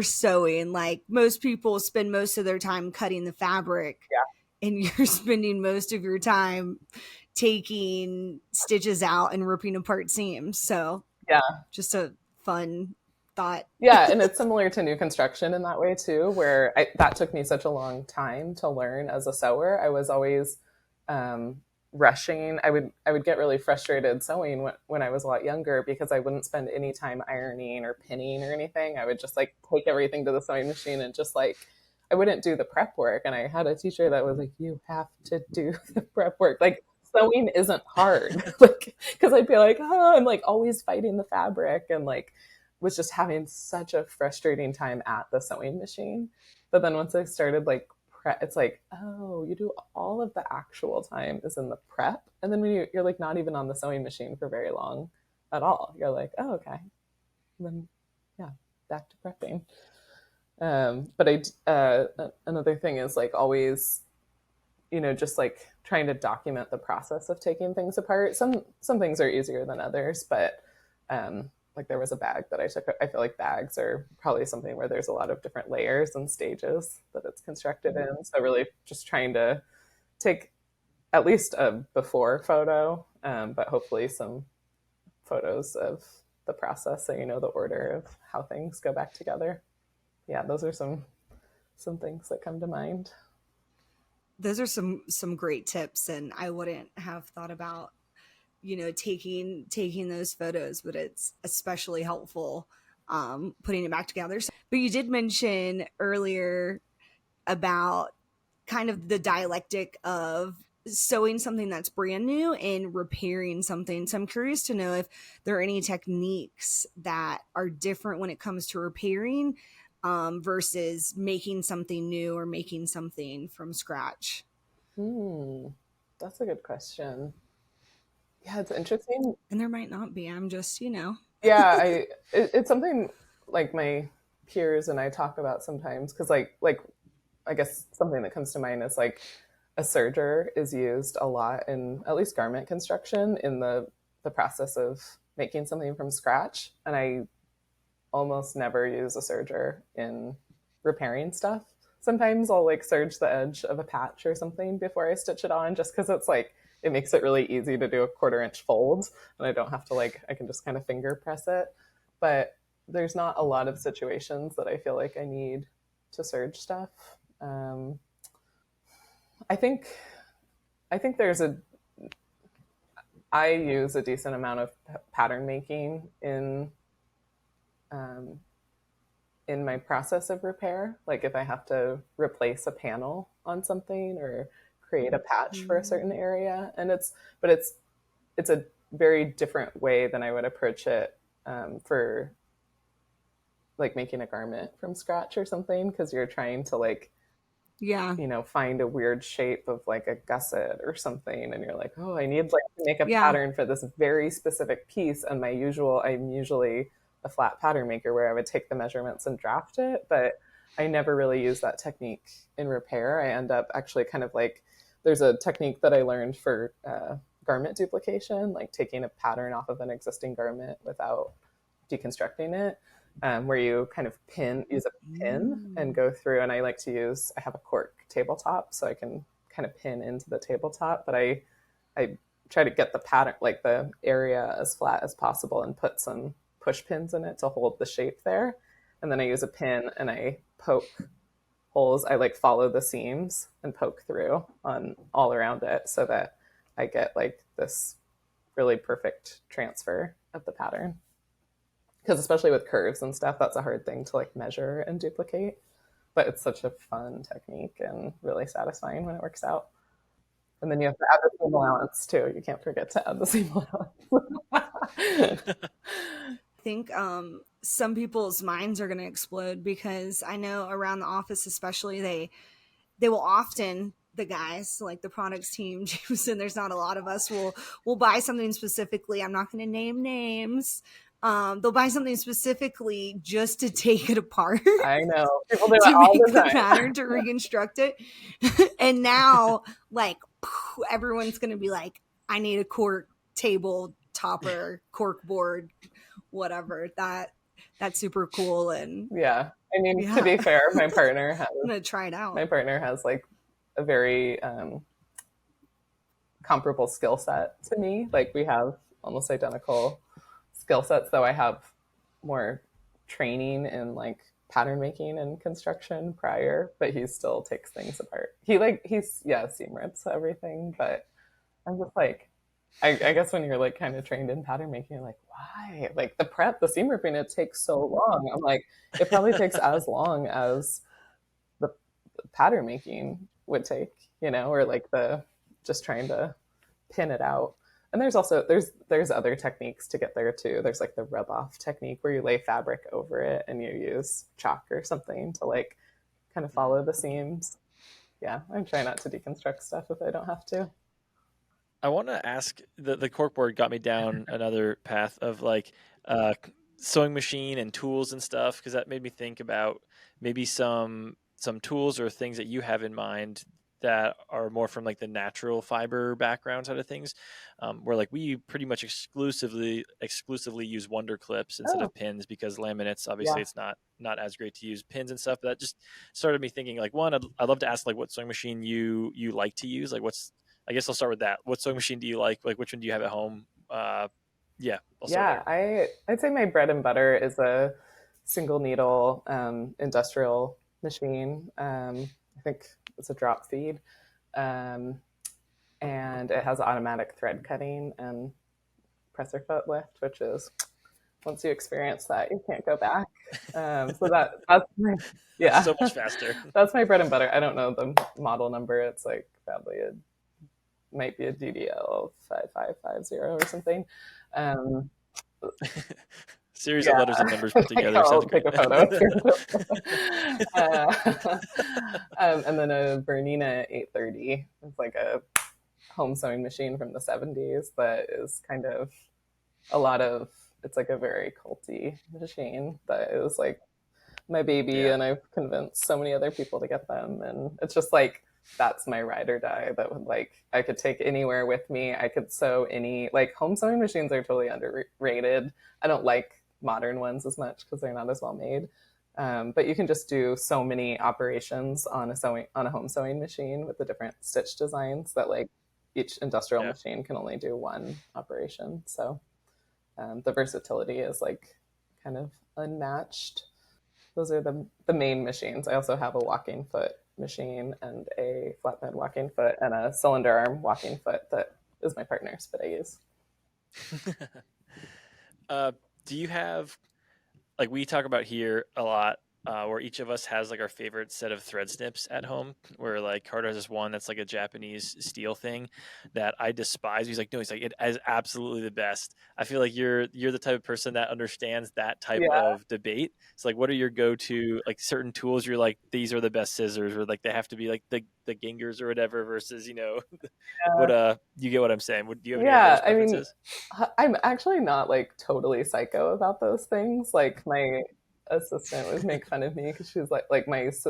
sewing. Like most people spend most of their time cutting the fabric, and you're spending most of your time taking stitches out and ripping apart seams. So yeah, just a fun thought. Yeah, and it's similar to new construction in that way too, where that took me such a long time to learn as a sewer. I was always rushing. I would get really frustrated sewing when I was a lot younger because I wouldn't spend any time ironing or pinning or anything. I would just like take everything to the sewing machine and just like I wouldn't do the prep work. And I had a teacher that was like, "You have to do the prep work." Like sewing isn't hard, like because I'd be like, "Oh, I'm like always fighting the fabric," and like was just having such a frustrating time at the sewing machine. But then once I started like it's like, oh, you do all of the actual time is in the prep. And then when you're like not even on the sewing machine for very long at all, you're like, oh, okay. And then, yeah, back to prepping. But another thing is like always, just like trying to document the process of taking things apart. Some things are easier than others, but like there was a bag that I took. I feel like bags are probably something where there's a lot of different layers and stages that it's constructed in. So really just trying to take at least a before photo, but hopefully some photos of the process so you know the order of how things go back together. Yeah, those are some things that come to mind. Those are some great tips, and I wouldn't have thought about taking those photos, but it's especially helpful putting it back together. But you did mention earlier about kind of the dialectic of sewing something that's brand new and repairing something. So I'm curious to know if there are any techniques that are different when it comes to repairing versus making something new or making something from scratch. That's a good question. Yeah, it's interesting. And there might not be. I'm just, Yeah, it's something like my peers and I talk about sometimes because like I guess something that comes to mind is like a serger is used a lot in at least garment construction in the process of making something from scratch. And I almost never use a serger in repairing stuff. Sometimes I'll like serge the edge of a patch or something before I stitch it on just because it's like it makes it really easy to do a 1/4 inch fold and I don't have to like I can just kind of finger press it. But there's not a lot of situations that I feel like I need to serge stuff. I think I use a decent amount of pattern making in my process of repair. Like if I have to replace a panel on something or create a patch for a certain area, and it's a very different way than I would approach it for like making a garment from scratch or something, because you're trying to like find a weird shape of like a gusset or something, and you're like, oh, I need like to make a pattern for this very specific piece, and I'm usually a flat pattern maker where I would take the measurements and draft it, but I never really use that technique in repair. I end up actually kind of like, there's a technique that I learned for garment duplication, like taking a pattern off of an existing garment without deconstructing it, where you kind of use a pin and go through. And I have a cork tabletop, so I can kind of pin into the tabletop, but I try to get the pattern, like the area as flat as possible and put some push pins in it to hold the shape there. And then I use a pin and I poke holes. I like follow the seams and poke through on all around it so that I get like this really perfect transfer of the pattern. Because especially with curves and stuff, that's a hard thing to like measure and duplicate. But it's such a fun technique and really satisfying when it works out. And then you have to add the seam allowance too. You can't forget to add the seam allowance. I think some people's minds are going to explode, because I know around the office especially, they will often the guys, like the products team, Jameson, there's not a lot of us, will buy something specifically. I'm not going to name names. They'll buy something specifically just to take it apart. I know. People do it To all make the the time. pattern, to reconstruct it. And now, like, everyone's going to be like, I need a cork table topper, cork board, whatever. That's super cool. And Yeah. I mean, to be fair, I'm going to try it out. my partner has like a very comparable skill set to me. Like we have almost identical skill sets, though I have more training in like pattern making and construction prior, but he still takes things apart. He's seam rips everything, but I'm just like, I guess when you're like kind of trained in pattern making, you're like, why? Like the seam ripping, it takes so long. I'm like, it probably takes as long as the pattern making would take, or like the just trying to pin it out. And there's also there's other techniques to get there too. There's like the rub off technique where you lay fabric over it and you use chalk or something to like kind of follow the seams. Yeah, I try not to deconstruct stuff if I don't have to. I want to ask, the corkboard got me down another path of like sewing machine and tools and stuff, because that made me think about maybe some tools or things that you have in mind that are more from like the natural fiber background side of things, where like we pretty much exclusively use Wonder clips instead of pins, because laminates, obviously it's not as great to use pins and stuff. But that just started me thinking like, one, I'd love to ask like what sewing machine you like to use. Like I guess I'll start with that. What sewing machine do you like? Like which one do you have at home? I'd say my bread and butter is a single needle industrial machine. I think it's a drop feed, and it has automatic thread cutting and presser foot lift, which is, once you experience that, you can't go back. So that's so much faster. That's my bread and butter. I don't know the model number. It's like probably might be a DDL 5550 or something. Series of letters and numbers put together. I'll take a photo. And then a Bernina 830. It's like a home sewing machine from the 70s that is kind of it's like a very culty machine that is like my baby, and I've convinced so many other people to get them, and it's just like, that's my ride or die. That would like, I could take anywhere with me. I could sew like home sewing machines are totally underrated. I don't like modern ones as much because they're not as well made. But you can just do so many operations on a home sewing machine with the different stitch designs that like each industrial machine can only do one operation. So the versatility is like kind of unmatched. Those are the main machines. I also have a walking foot machine and a flatbed walking foot and a cylinder arm walking foot that is my partner's, but I use. Do you have, like we talk about here a lot, where each of us has like our favorite set of thread snips at home, where like Carter has this one that's like a Japanese steel thing that I despise. He's like, no, he's like, it is absolutely the best. I feel like you're the type of person that understands that type of debate. So like, what are your go-to like certain tools you're like, these are the best scissors, or like they have to be like the Gingers or whatever, versus what you get what I'm saying? Do you have any of those preferences? I mean, I'm actually not like totally psycho about those things. Like my assistant would make fun of me because she was like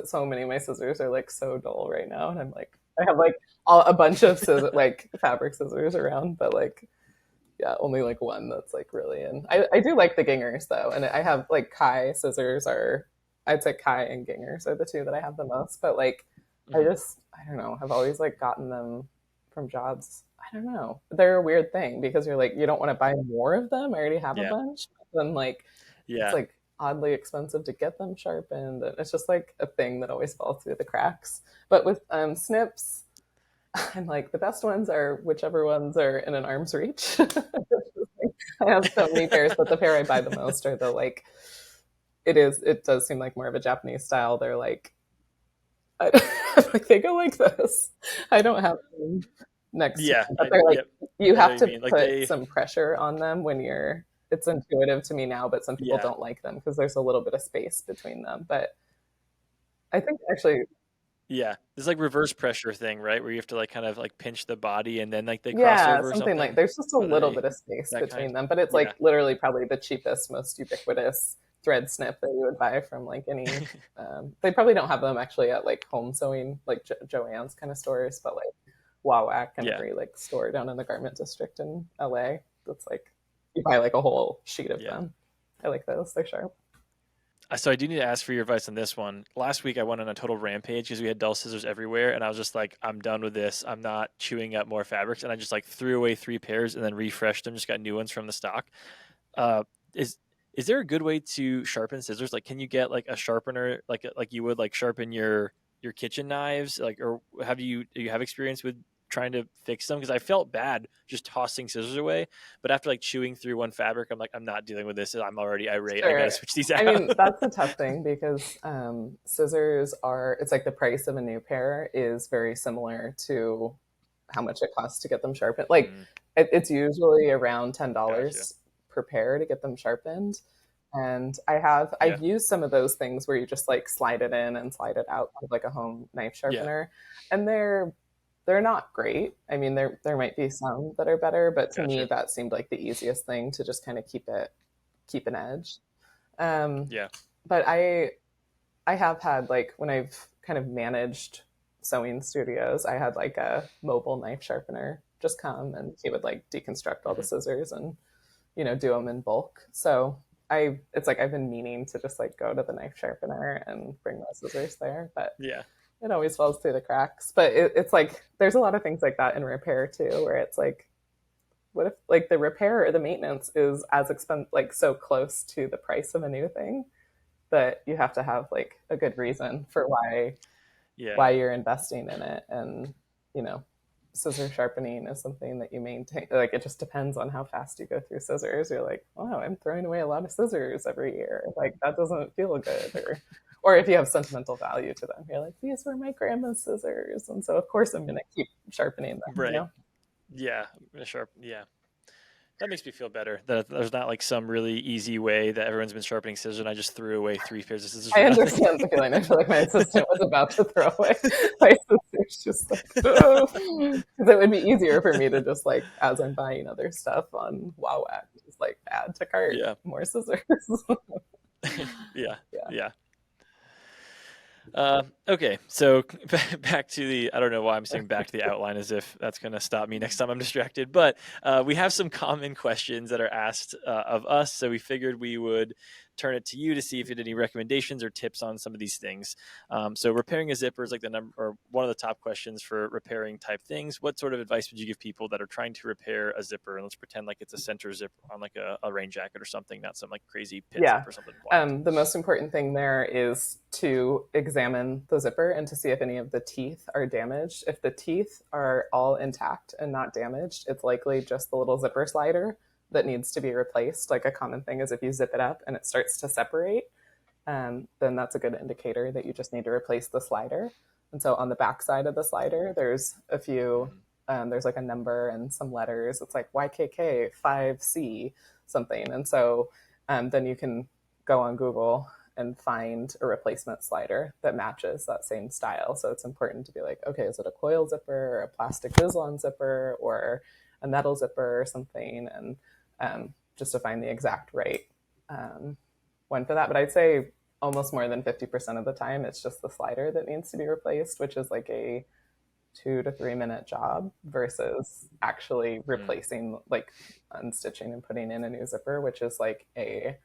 so many of my scissors are like so dull right now, and I'm like, I have like a bunch of like fabric scissors around, but like only like one that's like really in. I do like the Gingers though, and I have like Kai scissors I'd say Kai and Gingers are the two that I have the most, but like I don't know, I've always like gotten them from jobs. I don't know, they're a weird thing because you're like, you don't want to buy more of them. I already have a bunch, but then like it's like oddly expensive to get them sharpened, and it's just like a thing that always falls through the cracks. But with snips, I'm like, the best ones are whichever ones are in an arm's reach. I have so many pairs, but the pair I buy the most are the like, it does seem like more of a Japanese style. They're like, like they go like this. I don't have them next to them, but they're like, you have to put some pressure on them when it's intuitive to me now, but some people don't like them because there's a little bit of space between them. But I think actually, Yeah, there's like reverse pressure thing, right? Where you have to like kind of like pinch the body and then like they cross Yeah, over or something like something. there's just a Are little they bit of space that kind? between them, but it's Yeah. like literally probably the cheapest, most ubiquitous thread snip that you would buy from like any. They probably don't have them actually at like home sewing, like Joann's kind of stores, but like Wawak and Yeah. every like store down in the garment district in LA. That's like you buy like a whole sheet of Yeah. them. I like those. They're sharp. So I do need to ask for your advice on this one. Last week I went on a total rampage because we had dull scissors everywhere, and I was just like, I'm done with this. I'm not chewing up more fabrics, and I just like threw away 3 pairs and then refreshed them. Just got new ones from the stock. Uh, is is there a good way to sharpen scissors? Like, can you get like a sharpener, like you would like sharpen your kitchen knives? Like, or do you have experience with trying to fix them? Because I felt bad just tossing scissors away, but after like chewing through one fabric, I'm like, I'm not dealing with this. I'm already irate. I got to Sure. switch these I out. mean, that's a tough thing because scissors are, it's like the price of a new pair is very similar to how much it costs to get them sharpened. Like Mm, it's usually around gotcha. $10 per pair to get them sharpened. And Yeah. I've used some of those things where you just like slide it in and slide it out with like a home knife Yeah. sharpener. And they're not great. I mean, there might be some that are better, but to me Gotcha. that seemed like the easiest thing to just kind of keep an edge. Um, Yeah. but I have had like when I've kind of managed sewing studios, I had like a mobile knife sharpener just come and he would like deconstruct all the Hmm. scissors and do them in bulk. So it's like I've been meaning to just like go to the knife sharpener and bring my scissors there, but Yeah. it always falls through the cracks. But it's like there's a lot of things like that in repair too, where it's like what if like the repair or the maintenance is as expensive, like so close to the price of a new thing that you have to have like a good reason for Yeah. why you're investing in it. And you know scissor sharpening is something that you maintain, like it just depends on how fast you go through scissors. You're like, wow, I'm throwing away a lot of scissors every year, like that doesn't feel good. Or if you have sentimental value to them, you're like, these were my grandma's scissors, and so of course I'm going to keep sharpening them, Right. Yeah. Sharp. Yeah. That makes me feel better that there's not like some really easy way that everyone's been sharpening scissors and I just threw away 3 pairs of scissors I for nothing. understand the feeling. I feel like my assistant was about to throw away my scissors, just like, because it would be easier for me to just like, as I'm buying other stuff on Wowak, just like add to cart Yeah. more scissors. Yeah. Yeah, Yeah. Okay, so back to the, I don't know why I'm saying back to the outline as if that's going to stop me next time I'm distracted, but we have some common questions that are asked of us, so we figured we would turn it to you to see if you had any recommendations or tips on some of these things. So repairing a zipper is like the number or one of the top questions for repairing type things. What sort of advice would you give people that are trying to repair a zipper? And let's pretend like it's a center zip on like a rain jacket or something, not some like crazy pit zip yeah. or something wild. The most important thing there is to examine the zipper and to see if any of the teeth are damaged. If the teeth are all intact and not damaged, it's likely just the little zipper slider that needs to be replaced. Like a common thing is if you zip it up and it starts to separate, then that's a good indicator that you just need to replace the slider. And so on the back side of the slider, there's a few, Mm, there's like a number and some letters. It's like YKK 5C something. And so then you can go on Google and find a replacement slider that matches that same style. So it's important to be like, okay, is it a coil zipper or a plastic Vislon zipper or a metal zipper or something? And just to find the exact right one for that. But I'd say almost more than 50% of the time, it's just the slider that needs to be replaced, which is like a 2 to 3 minute job versus actually mm, replacing, like unstitching and putting in a new zipper, which is like a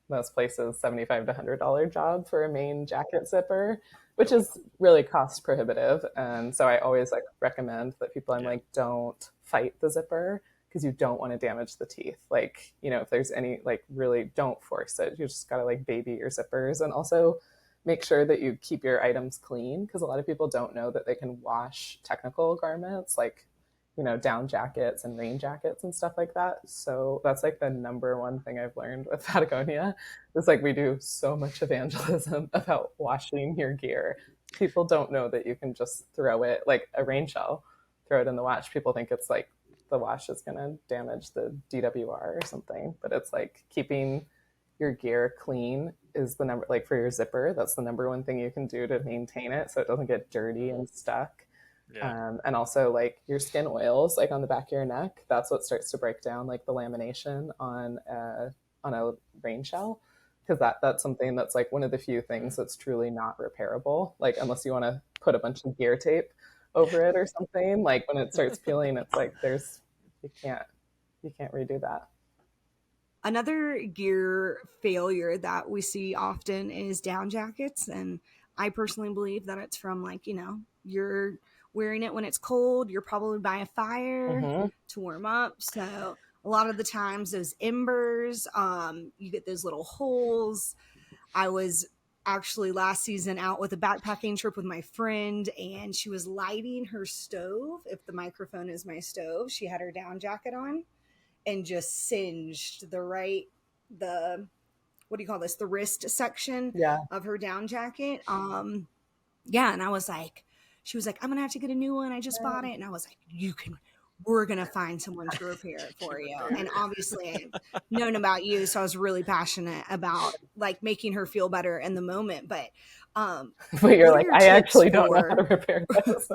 most places $75 to $100 job for a main jacket zipper, which is really cost prohibitive. And so I always like recommend that people, I'm yeah. like, don't fight the zipper because you don't want to damage the teeth. Like, if there's any, like, really don't force it. You just got to like baby your zippers, and also make sure that you keep your items clean, because a lot of people don't know that they can wash technical garments like down jackets and rain jackets and stuff like that. So that's like the number one thing I've learned with Patagonia. It's like we do so much evangelism about washing your gear. People don't know that you can just throw it like a rain shell, throw it in the wash. People think it's like the wash is going to damage the DWR or something, but it's like keeping your gear clean is the number, like for your zipper, that's the number one thing you can do to maintain it so it doesn't get dirty and stuck. Yeah. And also like your skin oils, like on the back of your neck, that's what starts to break down like the lamination on a rain shell, because that's something that's like one of the few things that's truly not repairable, like unless you want to put a bunch of gear tape over it or something. Like when it starts peeling, it's like you can't redo that. Another gear failure that we see often is down jackets. And I personally believe that it's from, like, you're wearing it when it's cold, you're probably by a fire Mm-hmm. to warm up. So a lot of the times those embers, you get those little holes. I was actually last season out with a backpacking trip with my friend, and she was lighting her stove. If the microphone is my stove, she had her down jacket on and just singed the what do you call this, the wrist section Yeah. of her down jacket. Yeah, and she was like, I'm gonna have to get a new one, I just bought it. And I was like, we're gonna find someone to repair it for you. And obviously I've known about you, so I was really passionate about like making her feel better in the moment. But But you're what are like, your I tips actually don't know how for to repair this.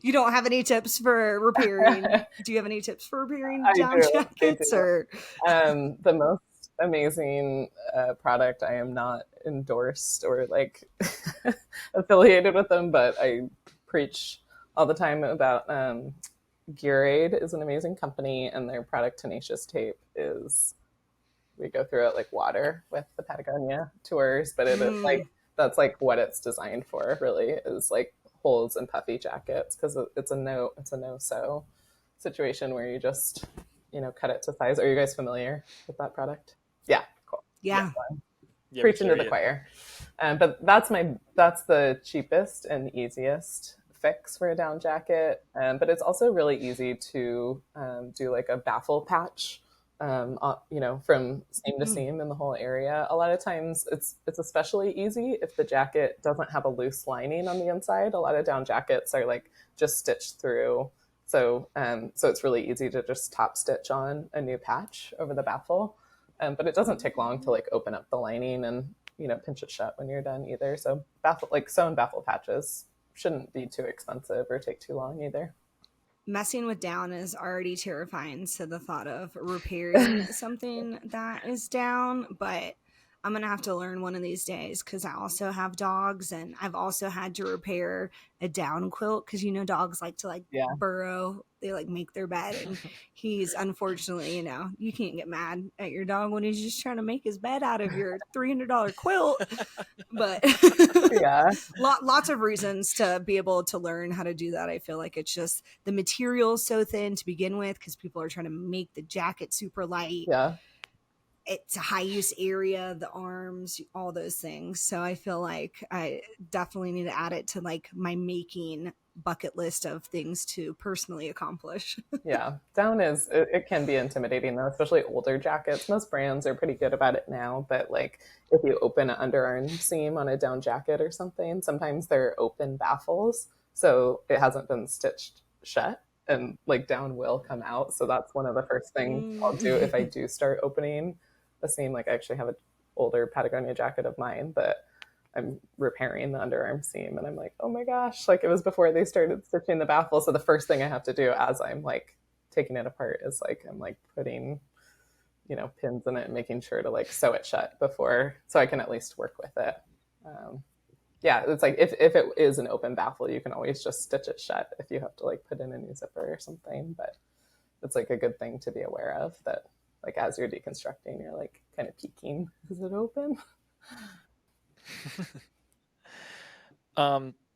you don't have any tips for repairing? Do you have any tips for repairing I down do. jackets? Or The most amazing product, I am not endorsed or like affiliated with them, but I preach all the time about Gear Aid is an amazing company, and their product Tenacious Tape is, we go through it like water with the Patagonia tours, but it is like, that's like what it's designed for, really, is like holes and puffy jackets, because it's a no sew situation where you just cut it to size. Are you guys familiar with that product? Yeah, cool. yeah. Yeah, Preaching to the choir. But that's the cheapest and easiest fix for a down jacket. But it's also really easy to do like a baffle patch, from seam to seam in the whole area. A lot of times it's especially easy if the jacket doesn't have a loose lining on the inside. A lot of down jackets are like just stitched through. So it's really easy to just top stitch on a new patch over the baffle. But it doesn't take long to like open up the lining and pinch it shut when you're done either. So sewn baffle patches shouldn't be too expensive or take too long either. Messing with down is already terrifying, so the thought of repairing something that is down, but I'm gonna have to learn one of these days, because I also have dogs, and I've also had to repair a down quilt, because dogs like to like burrow, they like make their bed, and he's unfortunately, you can't get mad at your dog when he's just trying to make his bed out of your $300 quilt. But Yeah. lots of reasons to be able to learn how to do that. I feel like it's just the material is so thin to begin with, because people are trying to make the jacket super light. Yeah. It's a high use area, the arms, all those things. So I feel like I definitely need to add it to like my making bucket list of things to personally accomplish. Yeah. Down it can be intimidating though, especially older jackets. Most brands are pretty good about it now, but like if you open an underarm seam on a down jacket or something, sometimes they're open baffles. So it hasn't been stitched shut, and like down will come out. So that's one of the first things I'll do if I do start opening a seam. Like I actually have an older Patagonia jacket of mine that I'm repairing the underarm seam, and I'm like, oh my gosh, like it was before they started stitching the baffle. So the first thing I have to do as I'm like taking it apart is like, I'm like putting, pins in it and making sure to like sew it shut before, so I can at least work with it. Yeah, it's like if it is an open baffle, you can always just stitch it shut if you have to like put in a new zipper or something. But it's like a good thing to be aware of, that like as you're deconstructing, you're like kind of peeking, is it open?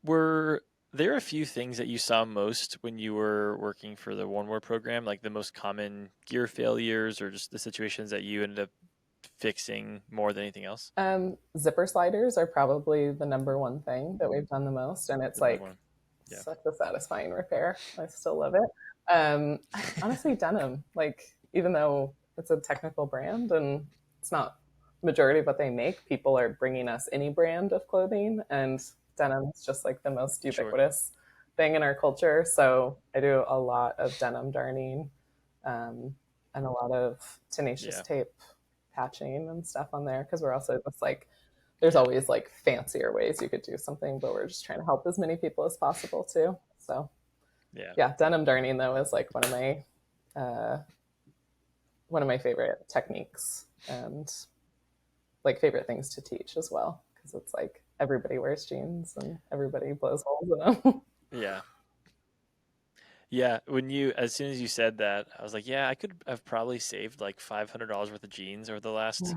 Were there a few things that you saw most when you were working for the One More program, like the most common gear failures, or just the situations that you ended up fixing more than anything else? Zipper sliders are probably the number one thing that we've done the most, and it's like such a satisfying repair. I still love it. Honestly, denim, like even though it's a technical brand and it's not majority of what they make, people are bringing us any brand of clothing, and denim is just like the most ubiquitous thing in our culture. So I do a lot of denim darning. and a lot of tenacious Yeah. tape patching and stuff on there, because we're also just like, there's Yeah. always like fancier ways you could do something, but we're just trying to help as many people as possible too. So Yeah. yeah, denim darning though is like uh, one of my favorite techniques, and like favorite things to teach as well, because it's like everybody wears jeans and everybody blows holes in them. Yeah. Yeah, as soon as you said that, I was like, yeah, I could have probably saved like $500 worth of jeans over the last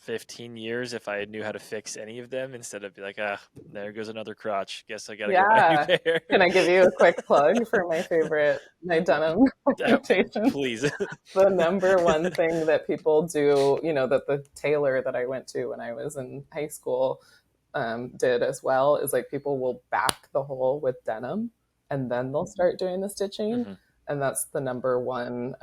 15 years if I knew how to fix any of them instead of be like, ah, there goes another crotch. Guess I gotta go buy a new Yeah. pair. Can I give you a quick plug for my denim Uh, orientation? Please. The number one thing that people do, that the tailor that I went to when I was in high school did as well, is like people will back the hole with denim and then they'll start doing the stitching. Hmm. And that's the number one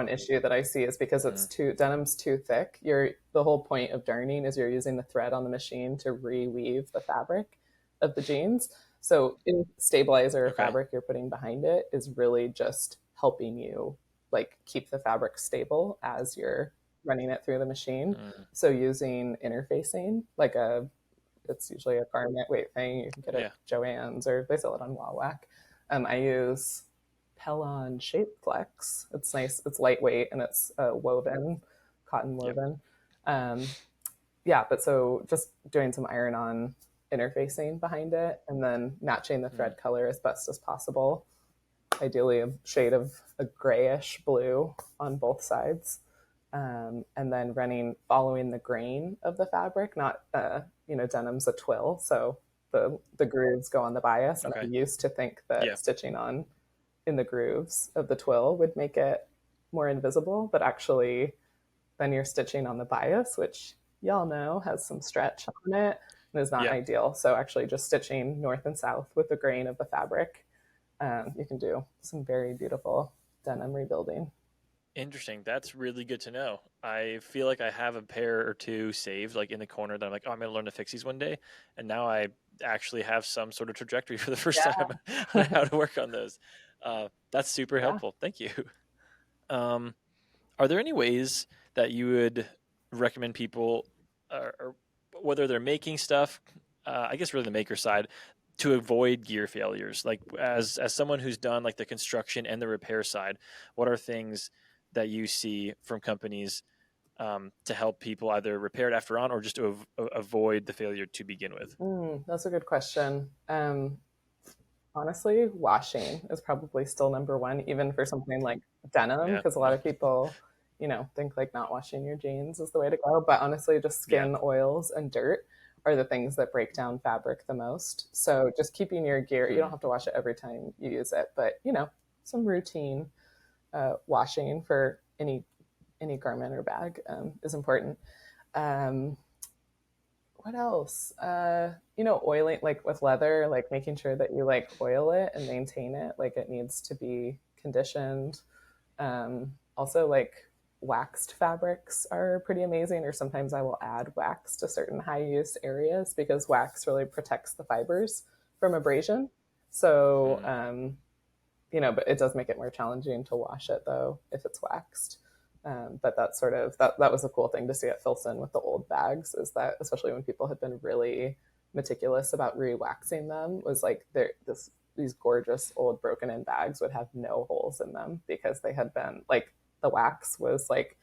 issue that I see, is because Hmm. denim's too thick. The whole point of darning is you're using the thread on the machine to reweave the fabric of the jeans. So in stabilizer Okay. fabric you're putting behind it is really just helping you like keep the fabric stable as you're running it through the machine. Mm. So using interfacing, it's usually a garment weight thing. You can get it Yeah. at Joann's or they sell it on Wawak. I use Pellon Shape Flex. It's nice. It's lightweight and it's woven, cotton Yep. woven. Um, yeah, but so just doing some iron-on interfacing behind it, and then matching the Mm. thread color as best as possible. Ideally, a shade of a grayish blue on both sides, and then following the grain of the fabric. Not denim's a twill, so the grooves go on the bias, and I Okay. used to think that Yeah. stitching on in the grooves of the twill would make it more invisible, but actually then you're stitching on the bias, which y'all know has some stretch on it and is not Yeah. ideal. So actually just stitching north and south with the grain of the fabric, you can do some very beautiful denim rebuilding. Interesting. That's really good to know. I feel like I have a pair or two saved, like in the corner that I'm like, oh, I'm going to learn to fix these one day. And now I actually have some sort of trajectory for the first time on Yeah. how to work on those. That's super Yeah. helpful. Thank you. Um, are there any ways that you would recommend people, or whether they're making stuff, I guess really the maker side, to avoid gear failures? Like as someone who's done like the construction and the repair side, what are things that you see from companies to help people either repair it after on or just to avoid the failure to begin with? That's a good question. Honestly, washing is probably still number one, even for something like denim, Yeah. because a lot No. of people, think like not washing your jeans is the way to go. But honestly, just Yeah. skin oils and dirt are the things that break down fabric the most. So just keeping your gear, you don't Mm. have to wash it every time you use it, but some routine washing for any garment or bag is important. Um, what else? Oiling, like with leather, like making sure that you like oil it and maintain it. Like it needs to be conditioned. Also, like waxed fabrics are pretty amazing, or sometimes I will add wax to certain high use areas because wax really protects the fibers from abrasion. So, Mm. but it does make it more challenging to wash it though if it's waxed. But that's sort of that was a cool thing to see at Filson with the old bags, is that especially when people had been really meticulous about re-waxing them, was like these gorgeous old broken in bags would have no holes in them because they had been like, the wax was like,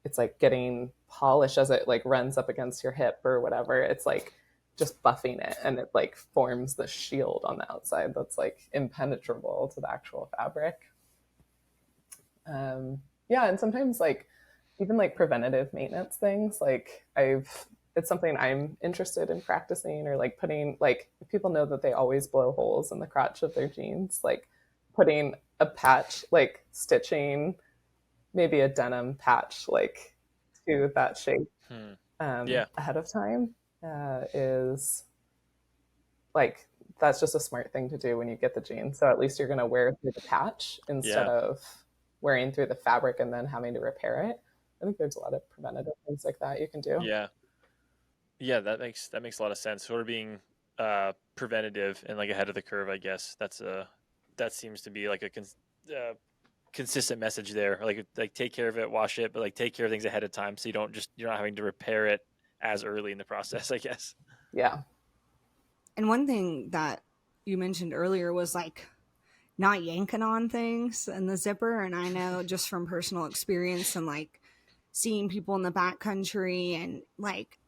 it's like getting polished as it like runs up against your hip or whatever. It's like just buffing it, and it like forms the shield on the outside that's like impenetrable to the actual fabric. Yeah, and sometimes like even like preventative maintenance things, like it's something I'm interested in practicing, or like putting, like if people know that they always blow holes in the crotch of their jeans, like putting a patch, like stitching maybe a denim patch like to that shape Hmm. Yeah. ahead of time is like, that's just a smart thing to do when you get the jeans. So at least you're going to wear through the patch instead Yeah. of wearing through the fabric and then having to repair it. I think there's a lot of preventative things like that you can do. Yeah. Yeah. That makes a lot of sense. Sort of being preventative and like ahead of the curve, I guess. That seems to be like a consistent message there. Like take care of it, wash it, but like take care of things ahead of time so you're not having to repair it as early in the process, I guess. Yeah. And one thing that you mentioned earlier was like not yanking on things in the zipper. And I know just from personal experience and like seeing people in the backcountry and like,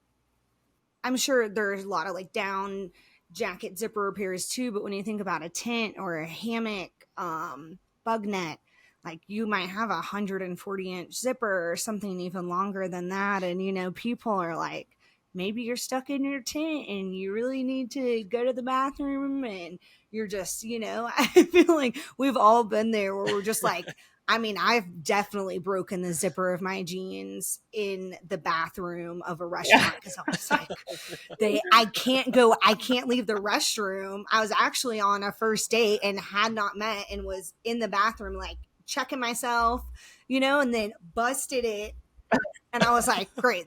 I'm sure there's a lot of like down jacket zipper repairs too. But when you think about a tent or a hammock, bug net, like you might have a 140-inch zipper or something even longer than that. And, you know, people are like, maybe you're stuck in your tent and you really need to go to the bathroom and you're just, you know, I feel like we've all been there where we're just like, I mean, I've definitely broken the zipper of my jeans in the bathroom of a restaurant because I was like, I can't leave the restroom. I was actually on a first date and had not met and was in the bathroom, like checking myself, you know, and then busted it. And I was like, great,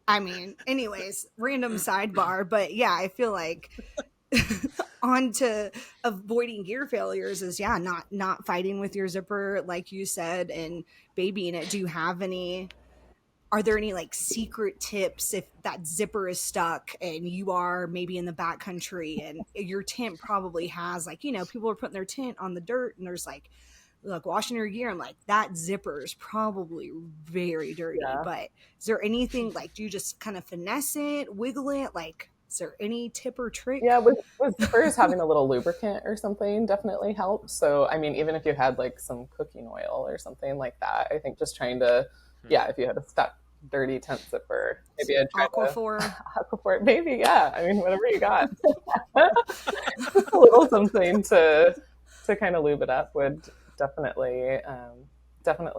I mean, anyways, random sidebar, but yeah, I feel like on to avoiding gear failures is not fighting with your zipper like you said and babying it. Are there any like secret tips if that zipper is stuck and you are maybe in the backcountry and your tent probably has like, you know, people are putting their tent on the dirt and there's like washing your gear, I'm like, that zipper is probably very dirty. Yeah. But is there anything like, do you just kind of finesse it, wiggle it? Like, is there any tip or trick? Yeah, with zippers, having a little lubricant or something definitely helps. So, I mean, even if you had like some cooking oil or something like that, I think just trying to, if you had a stuck dirty tent zipper, maybe I'd try Aquaphor, maybe, yeah. I mean, whatever you got. Just a little something to kind of lube it up would definitely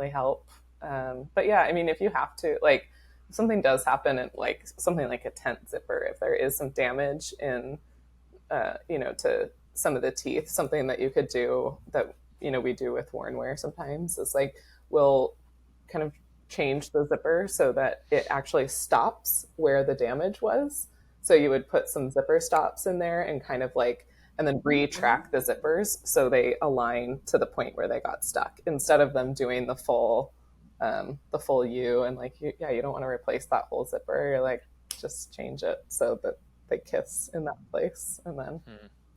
help. But yeah, I mean, if you have to, like, if something does happen and like something like a tent zipper, if there is some damage in, to some of the teeth, something that you could do that, you know, we do with worn wear sometimes is like, we'll kind of change the zipper so that it actually stops where the damage was. So you would put some zipper stops in there and kind of like, and then retrack the zippers so they align to the point where they got stuck instead of them doing the full U and like, you don't want to replace that whole zipper. You're like, just change it so that they kiss in that place and then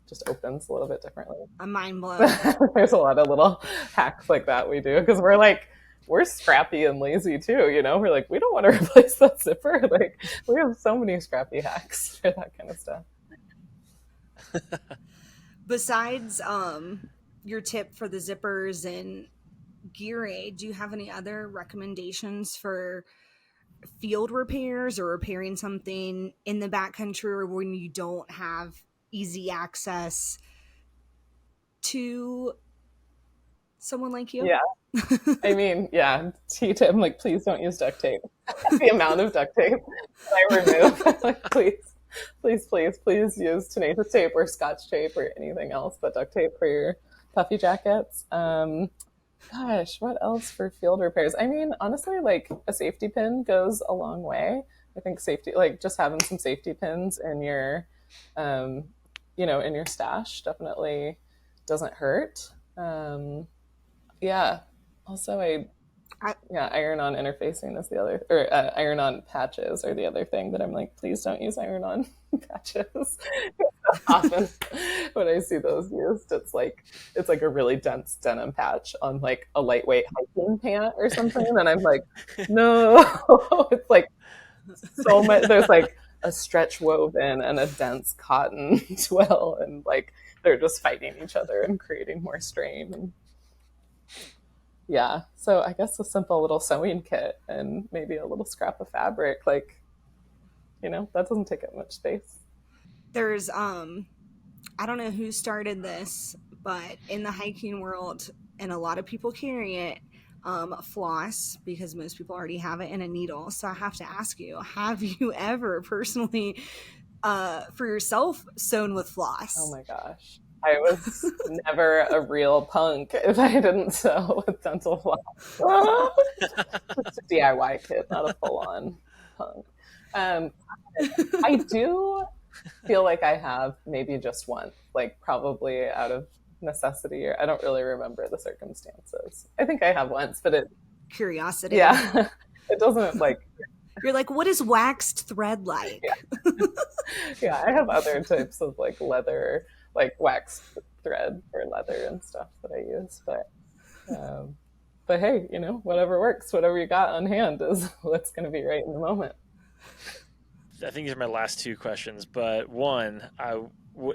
just opens a little bit differently. I'm mind blown. There's a lot of little hacks like that we do because we're scrappy and lazy too, you know? We're like, we don't want to replace that zipper. Like, we have so many scrappy hacks for that kind of stuff. Besides your tip for the zippers and gear aid, do you have any other recommendations for field repairs or repairing something in the backcountry or when you don't have easy access to someone like you? Yeah. I mean, yeah, T-tip, I'm like, please don't use duct tape. The amount of duct tape that I remove, like, please use tenacious tape or scotch tape or anything else but duct tape for your puffy jackets. Gosh, what else for field repairs? I mean, honestly, like a safety pin goes a long way. I think safety, like just having some safety pins in your, in your stash definitely doesn't hurt. Yeah. Also, iron-on interfacing is the other, or iron-on patches are the other thing that I'm like, please don't use iron-on patches. Often when I see those used, it's like a really dense denim patch on like a lightweight hiking pant or something, and I'm like, no. It's like so much. There's like a stretch woven and a dense cotton twill, and like they're just fighting each other and creating more strain. And yeah, so I guess a simple little sewing kit and maybe a little scrap of fabric, like, that doesn't take up much space. There's I don't know who started this, but in the hiking world, and a lot of people carry it, floss, because most people already have it, in a needle. So I have to ask you, have you ever personally for yourself sewn with floss? Oh my gosh, I was never a real punk if I didn't sew with dental floss. It's a DIY kit, not a full-on punk. I do feel like I have maybe just once, like probably out of necessity, or I don't really remember the circumstances. I think I have once, but Curiosity. yeah, it doesn't like. You're like, what is waxed thread Yeah, like? yeah, I have other types of like leather, like wax thread for leather and stuff that I use, um, but hey, whatever works, whatever you got on hand is what's going to be right in the moment. I think these are my last two questions, but one,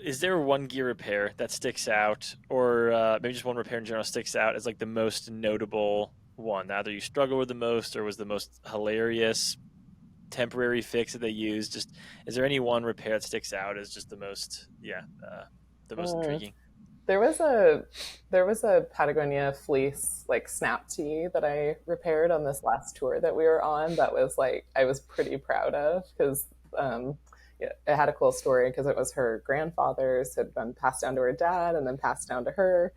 is there one gear repair that sticks out, or maybe just one repair in general sticks out as like the most notable one? Either you struggle with the most, or was the most hilarious temporary fix that they used? Just is there any one repair that sticks out as just the most, the most Mm. intriguing? There was a Patagonia fleece like snap tee that I repaired on this last tour that we were on. That was like I was pretty proud of because yeah, it had a cool story because it was her grandfather's had been passed down to her dad and then passed down to her,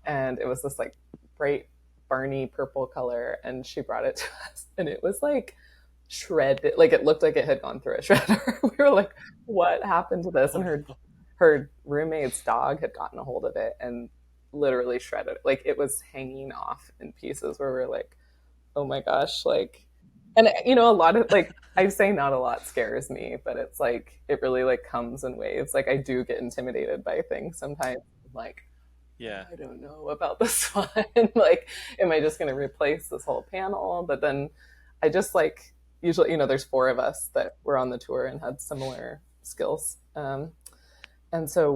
and it was this like bright Barney purple color, and she brought it to us, and it was like shredded, like it looked like it had gone through a shredder. We were like, "What happened to this?" Oh And no. her roommate's dog had gotten a hold of it and literally shredded it. Like it was hanging off in pieces where we're like, oh my gosh, like, and a lot of like, I say not a lot scares me, but it's like, it really like comes in waves. Like I do get intimidated by things sometimes. I'm like, Yeah. I don't know about this one. Like, am I just going to replace this whole panel? But then I just like, usually, there's four of us that were on the tour and had similar skills. And so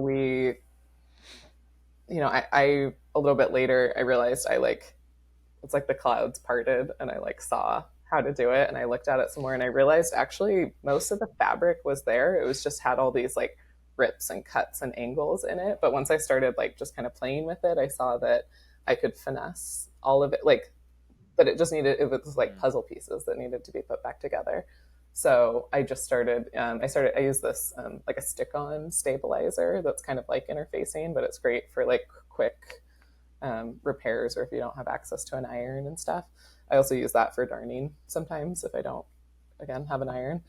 I a little bit later, I realized it's like the clouds parted and I like saw how to do it. And I looked at it some more and I realized actually most of the fabric was there. It was just had all these like rips and cuts and angles in it. But once I started like just kind of playing with it, I saw that I could finesse all of it. Like, but it was like Mm. puzzle pieces that needed to be put back together. So I just started, I use this like a stick on stabilizer that's kind of like interfacing, but it's great for like quick repairs or if you don't have access to an iron and stuff. I also use that for darning sometimes if I don't, again, have an iron.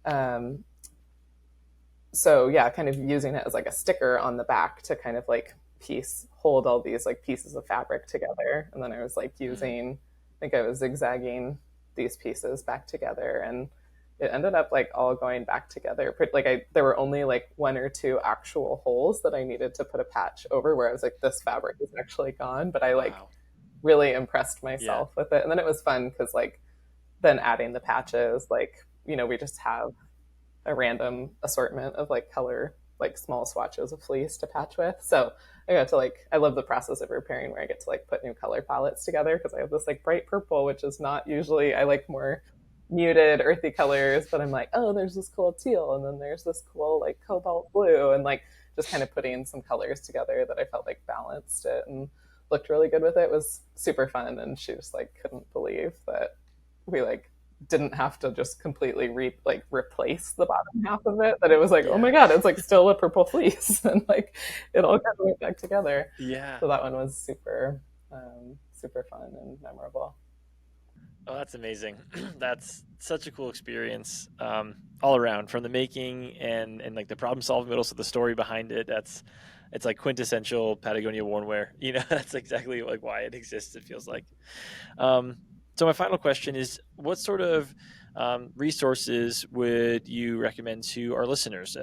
Um, so yeah, kind of using it as like a sticker on the back to kind of like hold all these like pieces of fabric together. And then I was like Mm. I think I was zigzagging these pieces back together, and it ended up like all going back together. Like there were only like one or two actual holes that I needed to put a patch over where I was like, this fabric is actually gone, but I like Wow. really impressed Yeah. myself with it. And then it was fun because like then adding the patches, like, we just have a random assortment of like color, like small swatches of fleece to patch with. So I got to like, I love the process of repairing where I get to like put new color palettes together because I have this like bright purple, which is not usually, I like more muted earthy colors, but I'm like, oh, there's this cool teal and then there's this cool like cobalt blue, and like just kind of putting some colors together that I felt like balanced it and looked really good with it. It was super fun, and she just like couldn't believe that we like didn't have to just completely replace the bottom half of it. That it was like, oh my Yeah. god, it's like still a purple fleece, and like it all kind of went back together. Yeah. So that one was super fun and memorable. Oh, that's amazing. That's such a cool experience, all around, from the making and like the problem solving, but also the story behind it. It's like quintessential Patagonia worn wear. That's exactly like why it exists. It feels like. Um, so my final question is, what sort of resources would you recommend to our listeners?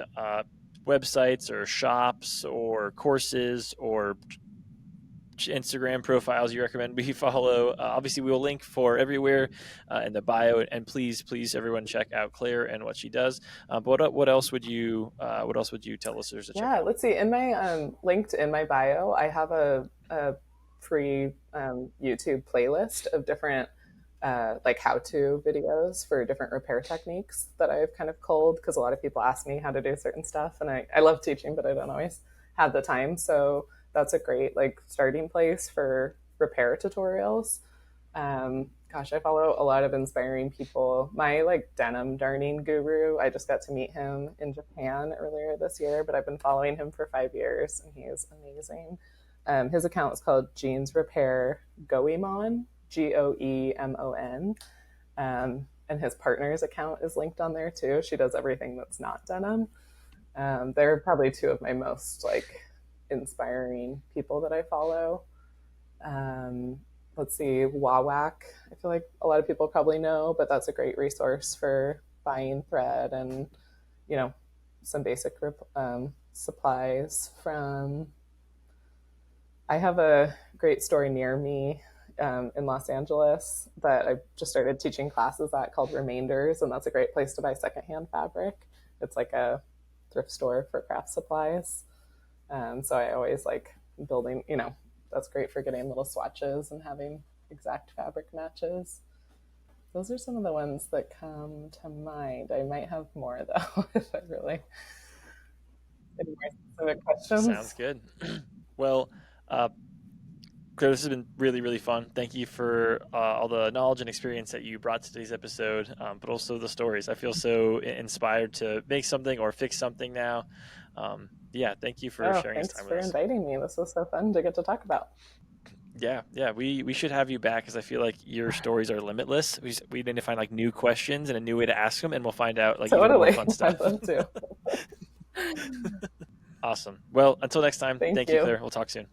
Websites or shops or courses or Instagram profiles you recommend we follow? Obviously, we will link for everywhere in the bio, and please, everyone check out Claire and what she does. But what else would you tell listeners to check Yeah, out? let's see. In my linked in my bio, I have a free YouTube playlist of different like how-to videos for different repair techniques that I've kind of culled because a lot of people ask me how to do certain stuff, and I love teaching, but I don't always have the time. So that's a great like starting place for repair tutorials. Gosh, I follow a lot of inspiring people. My like denim darning guru, I just got to meet him in Japan earlier this year, but I've been following him for 5 years, and he is amazing. His account is called Jeans Repair Goemon, Goemon. And his partner's account is linked on there too. She does everything that's not denim. They're probably two of my most like inspiring people that I follow. Um, let's see, Wawak. I feel like a lot of people probably know, but that's a great resource for buying thread and, you know, some basic supplies from. I have a great store near me in Los Angeles that I just started teaching classes at called Remainders, and that's a great place to buy secondhand fabric. It's like a thrift store for craft supplies. So I always like building, you know, that's great for getting little swatches and having exact fabric matches. Those are some of the ones that come to mind. I might have more though, if I really any more specific questions. Sounds good. Well, Claire, this has been really, really fun. Thank you for all the knowledge and experience that you brought to today's episode, but also the stories. I feel so inspired to make something or fix something now. Yeah, thank you for sharing this time with us. Thanks for inviting me. This was so fun to get to talk about. Yeah, we should have you back because I feel like your stories are limitless. We need to find like new questions and a new way to ask them, and we'll find out like even more fun stuff. I'd love to. Awesome. Well, until next time, thank you, you, Claire. We'll talk soon.